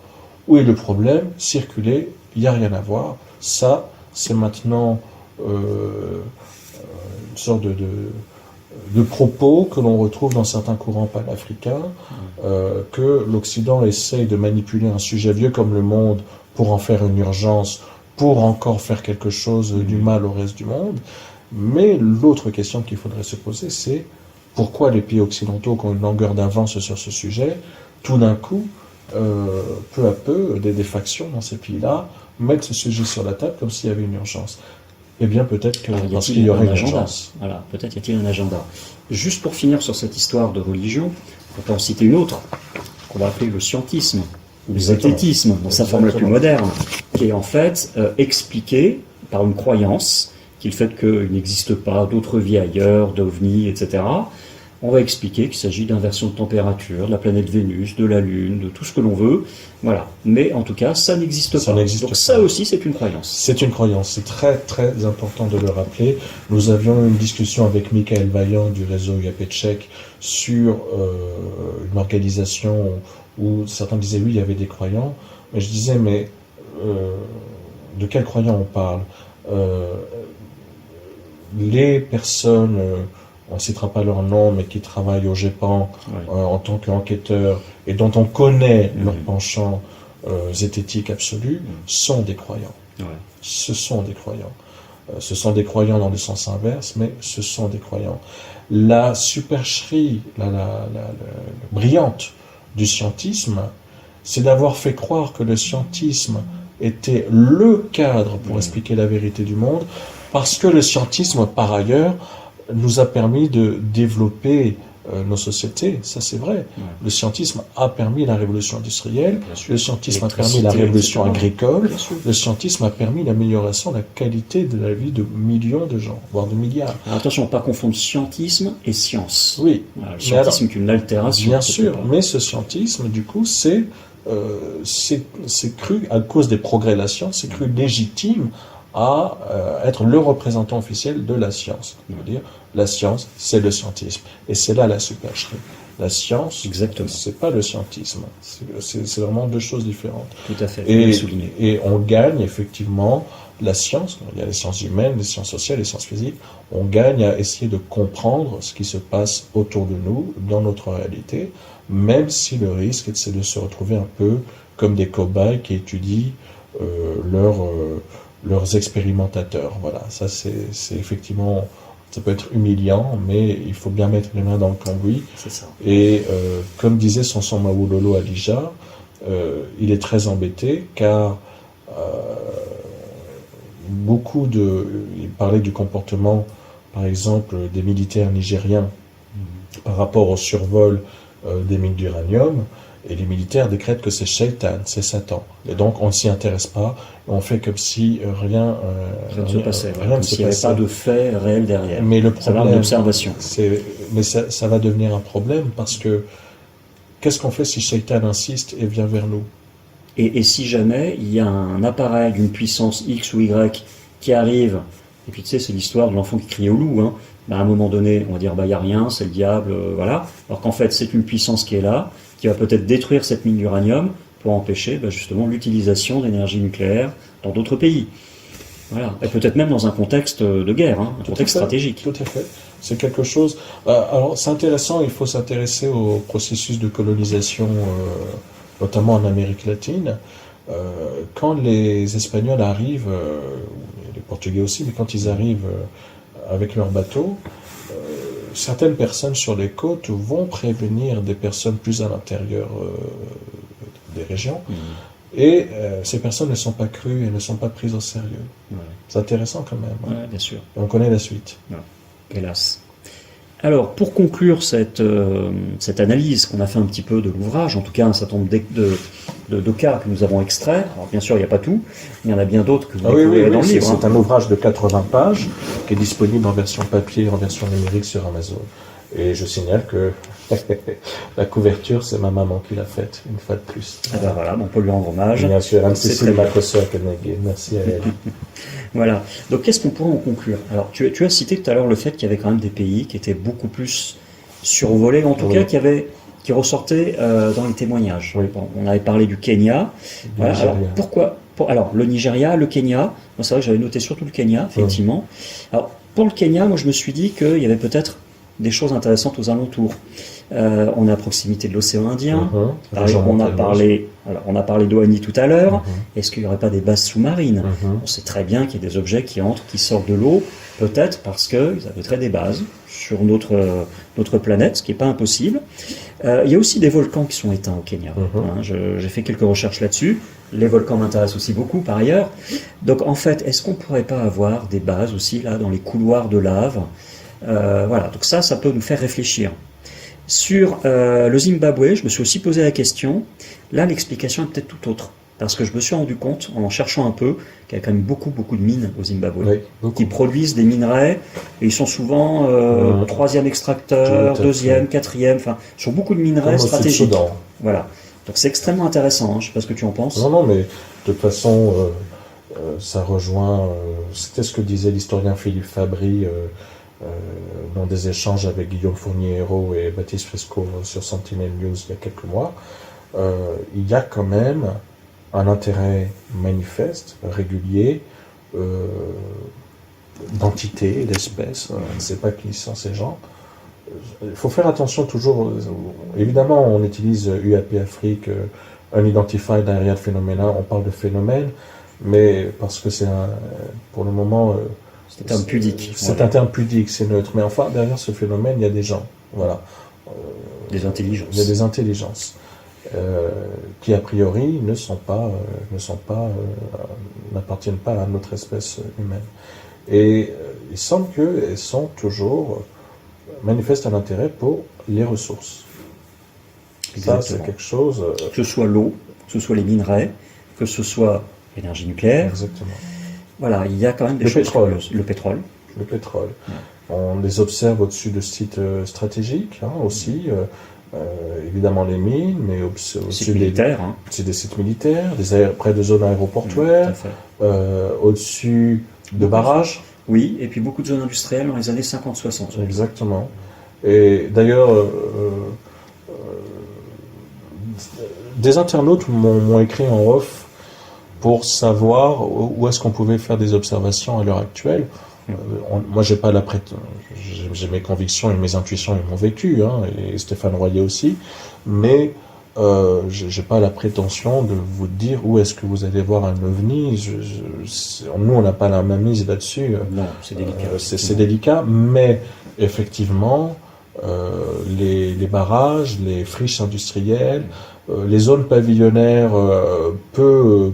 où est le problème? Circuler, il n'y a rien à voir. Ça, c'est maintenant une sorte de propos que l'on retrouve dans certains courants panafricains, que l'Occident essaye de manipuler un sujet vieux comme le monde pour en faire une urgence, pour encore faire quelque chose du mal au reste du monde. Mais l'autre question qu'il faudrait se poser, c'est pourquoi les pays occidentaux qui ont une longueur d'avance sur ce sujet, tout d'un coup, peu à peu, des factions dans ces pays-là mettent ce sujet sur la table comme s'il y avait une urgence. Eh bien, peut-être que parce qu'il y aurait une urgence. Voilà, peut-être y a-t-il un agenda. Juste pour finir sur cette histoire de religion, on peut en citer une autre, qu'on va appeler le scientisme, ou le zététisme, dans sa forme la plus moderne, qui est en fait expliqué par une croyance, qui est le fait qu'il n'existe pas d'autres vies ailleurs, d'ovnis, etc. On va expliquer qu'il s'agit d'inversion de température, de la planète Vénus, de la Lune, de tout ce que l'on veut. Voilà. Mais en tout cas, ça n'existe pas. Donc ça aussi, c'est une croyance. C'est une croyance. C'est très, très important de le rappeler. Nous avions une discussion avec Michael Vaillant du réseau Yapetchek sur une organisation où certains disaient oui, il y avait des croyants. Mais je disais, mais de quels croyants on parle? Les personnes... on ne citera pas leur nom, mais qui travaillent au GEPAN en tant qu'enquêteurs et dont on connaît leur penchant zététique absolu, sont des croyants. Ce sont des croyants. Ce sont des croyants dans le sens inverse, mais ce sont des croyants. La supercherie, la brillante du scientisme, c'est d'avoir fait croire que le scientisme était le cadre pour expliquer la vérité du monde, parce que le scientisme, par ailleurs, nous a permis de développer nos sociétés, ça c'est vrai. Le scientisme a permis la révolution industrielle, le scientisme a permis la révolution agricole, le scientisme a permis l'amélioration de la qualité de la vie de millions de gens, voire de milliards. Alors attention, pas confondre scientisme et science. Oui. Voilà, le scientisme est une altération. Bien sûr, mais ce scientisme, du coup, c'est cru, à cause des progrès de la science, c'est cru légitime à être le représentant officiel de la science. Je veux dire, la science, c'est le scientisme. Et c'est là la supercherie. La science, c'est pas le scientisme. C'est vraiment deux choses différentes. Tout à fait, et on gagne effectivement la science. Il y a les sciences humaines, les sciences sociales, les sciences physiques. On gagne à essayer de comprendre ce qui se passe autour de nous, dans notre réalité, même si le risque, c'est de se retrouver un peu comme des cobayes qui étudient leurs expérimentateurs. Voilà, ça c'est effectivement, ça peut être humiliant, mais il faut bien mettre les mains dans le cambouis. C'est ça. Et comme disait Samson Mawololo Alija, il est très embêté car il parlait du comportement, par exemple, des militaires nigériens par rapport au survol des mines d'uranium, Et les militaires décrètent que c'est Shaitan, c'est Satan. Et donc on ne s'y intéresse pas, on fait comme si Ça ne se passait. rien Comme ne se s'il n'y avait passait. pas de fait réel derrière. Mais le Ça va problème, d'observation. mais ça va devenir un problème parce que qu'est-ce qu'on fait si Shaitan insiste et vient vers nous? Et si jamais il y a un appareil d'une puissance X ou Y qui arrive, et puis tu sais, c'est l'histoire de l'enfant qui criait au loup, hein. À un moment donné, on va dire, bah, il n'y a rien, c'est le diable, voilà. Alors qu'en fait, c'est une puissance qui est là, qui va peut-être détruire cette mine d'uranium pour empêcher justement l'utilisation d'énergie nucléaire dans d'autres pays. Voilà. Et peut-être même dans un contexte de guerre, hein, un contexte stratégique. Tout à fait. C'est quelque chose. Alors, c'est intéressant, il faut s'intéresser au processus de colonisation, notamment en Amérique latine. Quand les Espagnols arrivent, les Portugais aussi, mais quand ils arrivent avec leurs bateaux, certaines personnes sur les côtes vont prévenir des personnes plus à l'intérieur des régions. Et ces personnes ne sont pas crues et ne sont pas prises au sérieux. Ouais. C'est intéressant quand même. Hein. Ouais, bien sûr. Et on connaît la suite. Ouais. Hélas. Alors, pour conclure cette analyse qu'on a fait un petit peu de l'ouvrage, en tout cas un certain nombre de cas que nous avons extraits, alors bien sûr il n'y a pas tout, mais il y en a bien d'autres que vous découvrez dans le livre. C'est un ouvrage de 80 pages qui est disponible en version papier et en version numérique sur Amazon. Et je signale que la couverture, c'est ma maman qui l'a faite, une fois de plus. Ah ben voilà, on peut lui rendre hommage. Bien sûr, Anne-Cécile Macosser-Kenegé, merci à elle. Voilà, donc qu'est-ce qu'on pourrait en conclure? Alors, tu as cité tout à l'heure le fait qu'il y avait quand même des pays qui étaient beaucoup plus survolés, en tout cas qui ressortaient dans les témoignages. Oui. Bon, on avait parlé du Kenya. Voilà, alors, pourquoi alors, le Nigeria, le Kenya, moi c'est vrai que j'avais noté surtout le Kenya, effectivement. Alors, pour le Kenya, moi je me suis dit qu'il y avait peut-être des choses intéressantes aux alentours. On est à proximité de l'océan Indien. On a parlé d'Oani tout à l'heure. Est-ce qu'il n'y aurait pas des bases sous-marines? On sait très bien qu'il y a des objets qui entrent, qui sortent de l'eau, peut-être parce qu'ils abraiteraient des bases sur notre planète, ce qui n'est pas impossible. Il y a aussi des volcans qui sont éteints au Kenya. J'ai fait quelques recherches là-dessus. Les volcans m'intéressent aussi beaucoup, par ailleurs. Donc, en fait, est-ce qu'on ne pourrait pas avoir des bases aussi, là, dans les couloirs de lave? Voilà, donc ça peut nous faire réfléchir. Sur le Zimbabwe, je me suis aussi posé la question. Là, l'explication est peut-être tout autre. Parce que je me suis rendu compte, en cherchant un peu, qu'il y a quand même beaucoup de mines au Zimbabwe. Oui, qui produisent des minerais. Et ils sont souvent troisième extracteur, deuxième, quatrième. Enfin, sur beaucoup de minerais stratégiques. Voilà. Donc c'est extrêmement intéressant. Hein. Je ne sais pas ce que tu en penses. Non, mais de toute façon, ça rejoint. C'était ce que disait l'historien Philippe Fabry. Dans des échanges avec Guillaume Fournier-Hérault et Baptiste Fresco sur Sentinel News il y a quelques mois, il y a quand même un intérêt manifeste, régulier, d'entités, d'espèces, on ne sait pas qui sont ces gens. Il faut faire attention toujours, évidemment on utilise UAP Afrique, Unidentified Aerial Phenomena, on parle de phénomène, mais parce que c'est pour le moment... c'est un terme pudique. C'est un terme pudique, c'est neutre. Mais enfin, derrière ce phénomène, il y a des gens. Voilà. Des intelligences. Il y a des intelligences qui, a priori, n'appartiennent pas à notre espèce humaine. Et il semble qu'elles sont toujours manifestent un intérêt pour les ressources. Exactement. Ça, c'est quelque chose... Que ce soit l'eau, que ce soit les minerais, que ce soit l'énergie nucléaire. Exactement. Voilà, il y a quand même des choses curieuses. Le pétrole. Le pétrole. Ouais. On les observe au-dessus de sites stratégiques, aussi. Évidemment les mines, mais au-dessus des sites militaires, près de zones aéroportuaires, au-dessus de barrages. Oui, et puis beaucoup de zones industrielles dans les années 50-60. Exactement. Et d'ailleurs, des internautes m'ont écrit en off pour savoir où est-ce qu'on pouvait faire des observations à l'heure actuelle. Moi, j'ai mes convictions et mes intuitions et mon vécu, et Stéphane Royer aussi, mais j'ai pas la prétention de vous dire où est-ce que vous allez voir un ovni. Nous, on n'a pas la main mise là-dessus. Non, c'est délicat. C'est délicat, mais effectivement, les barrages, les friches industrielles, les zones pavillonnaires peu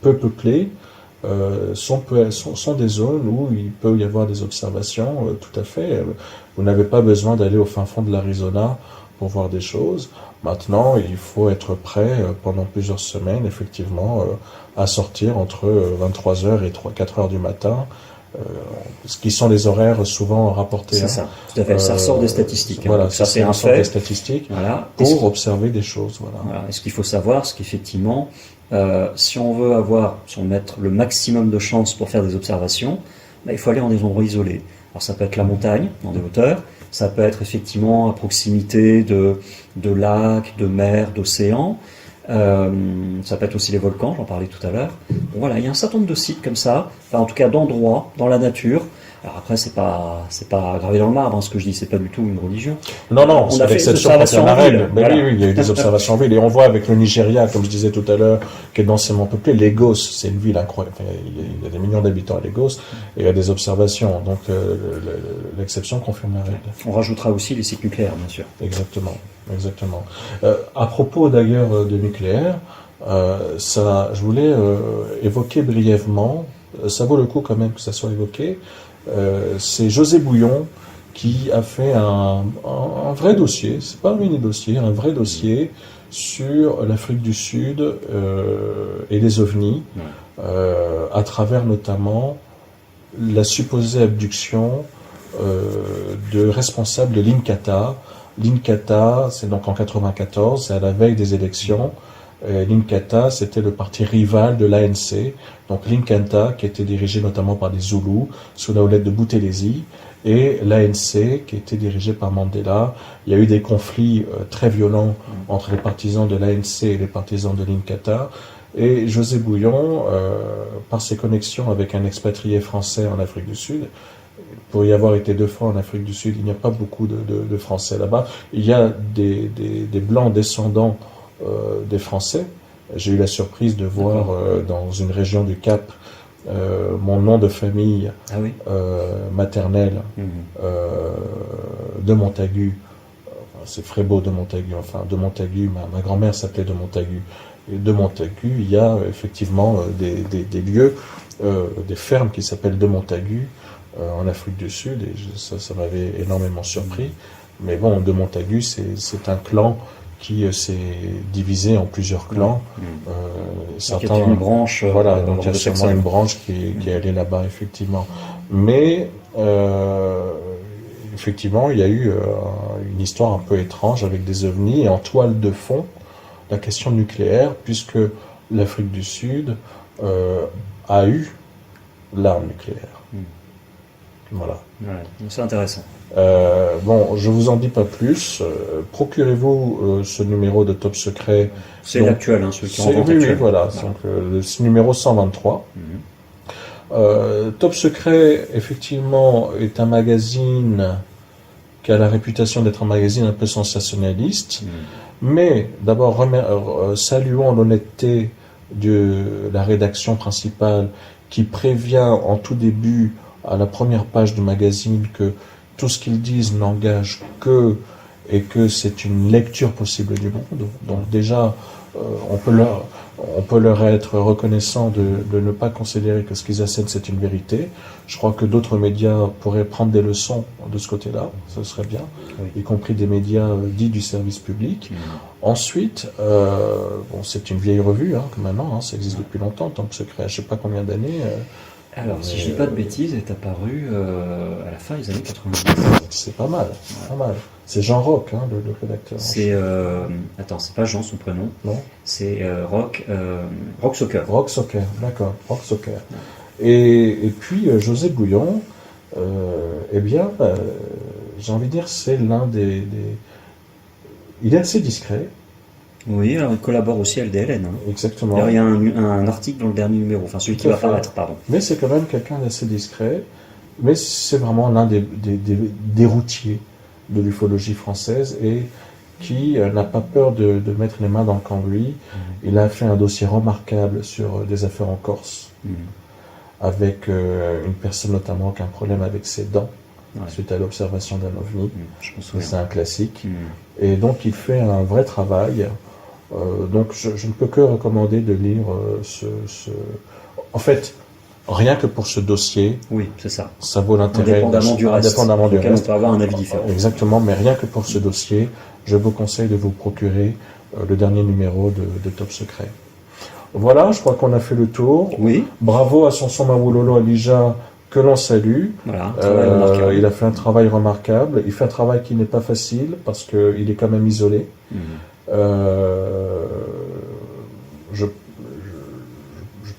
peuplées sont des zones où il peut y avoir des observations tout à fait. Vous n'avez pas besoin d'aller au fin fond de l'Arizona pour voir des choses. Maintenant, il faut être prêt pendant plusieurs semaines, effectivement, à sortir entre 23 heures et 4 heures du matin, euh, ce qui sont les horaires souvent rapportés. C'est ça, tout à fait. Ça ressort des statistiques. Voilà, Donc ça c'est un ressort des fait. statistiques Voilà. pour observer des choses. Voilà. Voilà. Et ce qu'il faut savoir, c'est qu'effectivement, si on veut mettre le maximum de chances pour faire des observations, bah, il faut aller dans des endroits isolés. Alors ça peut être la montagne, dans des hauteurs, ça peut être effectivement à proximité de lacs, de mers, d'océans, ça peut être aussi les volcans, j'en parlais tout à l'heure. Bon, voilà, il y a un certain nombre de sites comme ça, enfin en tout cas d'endroits dans la nature. Alors après, c'est pas gravé dans le marbre, hein, ce que je dis, c'est pas du tout une religion. Non, non, On c'est a fait l'exception des quand il y en a observations en règle. ville. Mais Voilà. oui, il y a eu des observations en ville. Et on voit avec le Nigeria, comme je disais tout à l'heure, qui est densément peuplé. Lagos, c'est une ville incroyable. Enfin, il y a des millions d'habitants à Lagos. Et il y a des observations. Donc, l'exception confirme la règle. On rajoutera aussi les sites nucléaires, bien sûr. Exactement. Exactement. À propos d'ailleurs de nucléaire, je voulais évoquer brièvement, ça vaut le coup quand même que ça soit évoqué, c'est José Bouillon qui a fait un vrai dossier, c'est pas un mini-dossier, un vrai dossier sur l'Afrique du Sud et les ovnis, à travers notamment la supposée abduction de responsables de l'INCATA. L'INCATA, c'est donc en 94, c'est à la veille des élections. L'INCATA, c'était le parti rival de l'ANC. Donc l'INCATA, qui était dirigé notamment par les Zoulous, sous la houlette de Boutelesi, et l'ANC, qui était dirigé par Mandela. Il y a eu des conflits très violents entre les partisans de l'ANC et les partisans de l'INCATA. Et José Bouillon, par ses connexions avec un expatrié français en Afrique du Sud, pour y avoir été 2 fois en Afrique du Sud, il n'y a pas beaucoup de Français là-bas. Il y a des Blancs descendants des Français. J'ai eu la surprise de voir dans une région du Cap mon nom de famille maternel de Montagu. C'est Frébeau de Montagu. Enfin, de Montagu, ma grand-mère s'appelait de Montagu. Et de Montagu, il y a effectivement des lieux, des fermes qui s'appellent de Montagu en Afrique du Sud, et ça m'avait énormément surpris. Mais bon, de Montagu, c'est un clan qui s'est divisé en plusieurs clans. Certains, une branche. Voilà, donc il y a sûrement une branche qui est allée là-bas, effectivement. Mais effectivement, il y a eu une histoire un peu étrange avec des ovnis, et en toile de fond, la question nucléaire, puisque l'Afrique du Sud a eu l'arme nucléaire. Voilà. Ouais, c'est intéressant. Bon, je vous en dis pas plus. Procurez-vous ce numéro de Top Secret. C'est l'actuel, hein, celui qui est en vente oui, actuelle. voilà. Donc, le numéro 123. Top Secret, effectivement, est un magazine qui a la réputation d'être un magazine un peu sensationnaliste. Mais d'abord, saluons l'honnêteté de la rédaction principale qui prévient en tout début, à la première page du magazine, que tout ce qu'ils disent n'engage que, et que c'est une lecture possible du monde. Donc déjà, on peut leur être reconnaissant de ne pas considérer que ce qu'ils assènent c'est une vérité. Je crois que d'autres médias pourraient prendre des leçons de ce côté-là, ce serait bien, y compris des médias dits du service public. Ensuite, bon, c'est une vieille revue, que maintenant, ça existe depuis longtemps, Top Secret, je ne sais pas combien d'années. Alors, si je dis pas de bêtises, elle est apparue à la fin des années 90. C'est pas mal, pas mal. C'est Jean Roch, le rédacteur. C'est attends, c'est pas Jean son prénom. Non. C'est Roch Soccer. Roch Soccer, d'accord, Roch Soccer. Et puis José Bouillon, eh bien, j'ai envie de dire, c'est l'un des. Il est assez discret. Oui, alors il collabore aussi à LDLN. Exactement. D'ailleurs, il y a un article dans le dernier numéro, enfin celui qui va apparaître, pardon. Mais c'est quand même quelqu'un d'assez discret. Mais c'est vraiment l'un des routiers de l'ufologie française, et qui n'a pas peur de mettre les mains dans le cambouis. Il a fait un dossier remarquable sur des affaires en Corse, avec une personne notamment qui a un problème avec ses dents, suite à l'observation d'un ovni. C'est un classique. Et donc il fait un vrai travail. Donc je ne peux que recommander de lire En fait, rien que pour ce dossier, Oui, c'est ça. ça vaut l'intérêt. Indépendamment du reste. Indépendamment du Auquel on reste. peut avoir un avis différent. Exactement, mais rien que pour ce dossier, je vous conseille de vous procurer le dernier numéro de Top Secret. Voilà, je crois qu'on a fait le tour. Oui. Bravo à Samson Mawololo Alija, que l'on salue. Voilà, un travail remarquable. Il a fait un travail remarquable. Il fait un travail qui n'est pas facile parce qu'il est quand même isolé. Je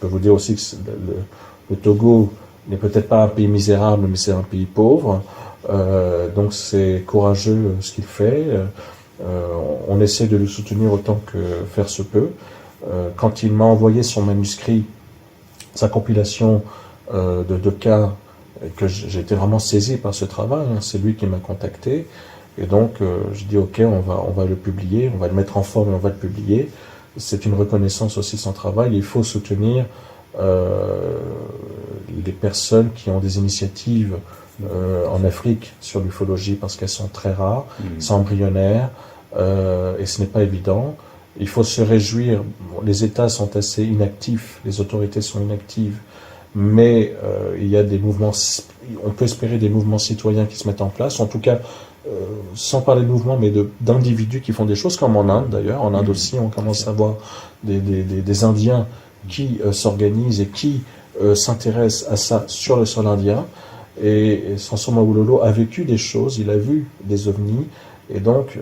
peux vous dire aussi que le Togo n'est peut-être pas un pays misérable, mais c'est un pays pauvre. Donc c'est courageux ce qu'il fait. On essaie de le soutenir autant que faire se peut. Quand il m'a envoyé son manuscrit, sa compilation de cas, que j'ai été vraiment saisi par ce travail, hein, c'est lui qui m'a contacté. Et donc je dis ok, on va le publier, on va le mettre en forme et on va le publier. C'est une reconnaissance aussi de son travail. Il faut soutenir les personnes qui ont des initiatives en Afrique sur l'ufologie parce qu'elles sont très rares, c'est embryonnaire et ce n'est pas évident. Il faut se réjouir. Les États sont assez inactifs, les autorités sont inactives, mais il y a des mouvements. On peut espérer des mouvements citoyens qui se mettent en place. En tout cas, sans parler de mouvements, mais d'individus qui font des choses, comme en Inde d'ailleurs. En Inde aussi, on commence à voir des Indiens qui s'organisent et qui s'intéressent à ça sur le sol indien. Et Samson Mawololo a vécu des choses, il a vu des ovnis, et donc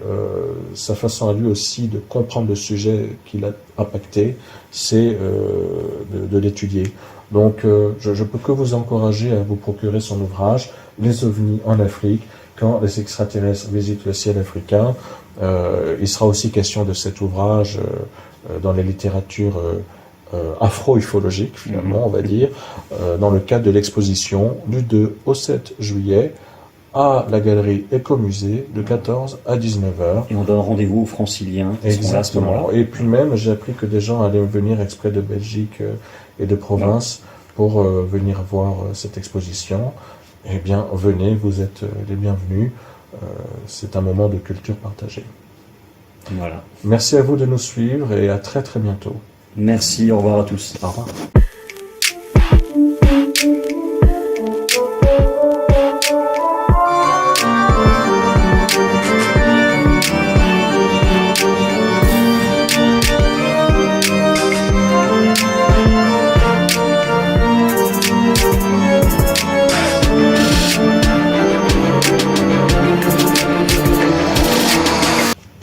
sa façon à lui aussi de comprendre le sujet qu'il a impacté, c'est de l'étudier. Donc je peux que vous encourager à vous procurer son ouvrage, Les ovnis en Afrique, quand les extraterrestres visitent le ciel africain. Il sera aussi question de cet ouvrage dans les littératures afro-ufologiques, finalement, on va dire, dans le cadre de l'exposition du 2 au 7 juillet à la galerie Écomusée de 14 à 19h. Et on donne rendez-vous aux Franciliens qui seront là à ce moment-là. Et puis même, j'ai appris que des gens allaient venir exprès de Belgique et de province pour venir voir cette exposition. Eh bien, venez, vous êtes les bienvenus. C'est un moment de culture partagée. Voilà. Merci à vous de nous suivre et à très très bientôt. Merci, au revoir à tous. Au revoir.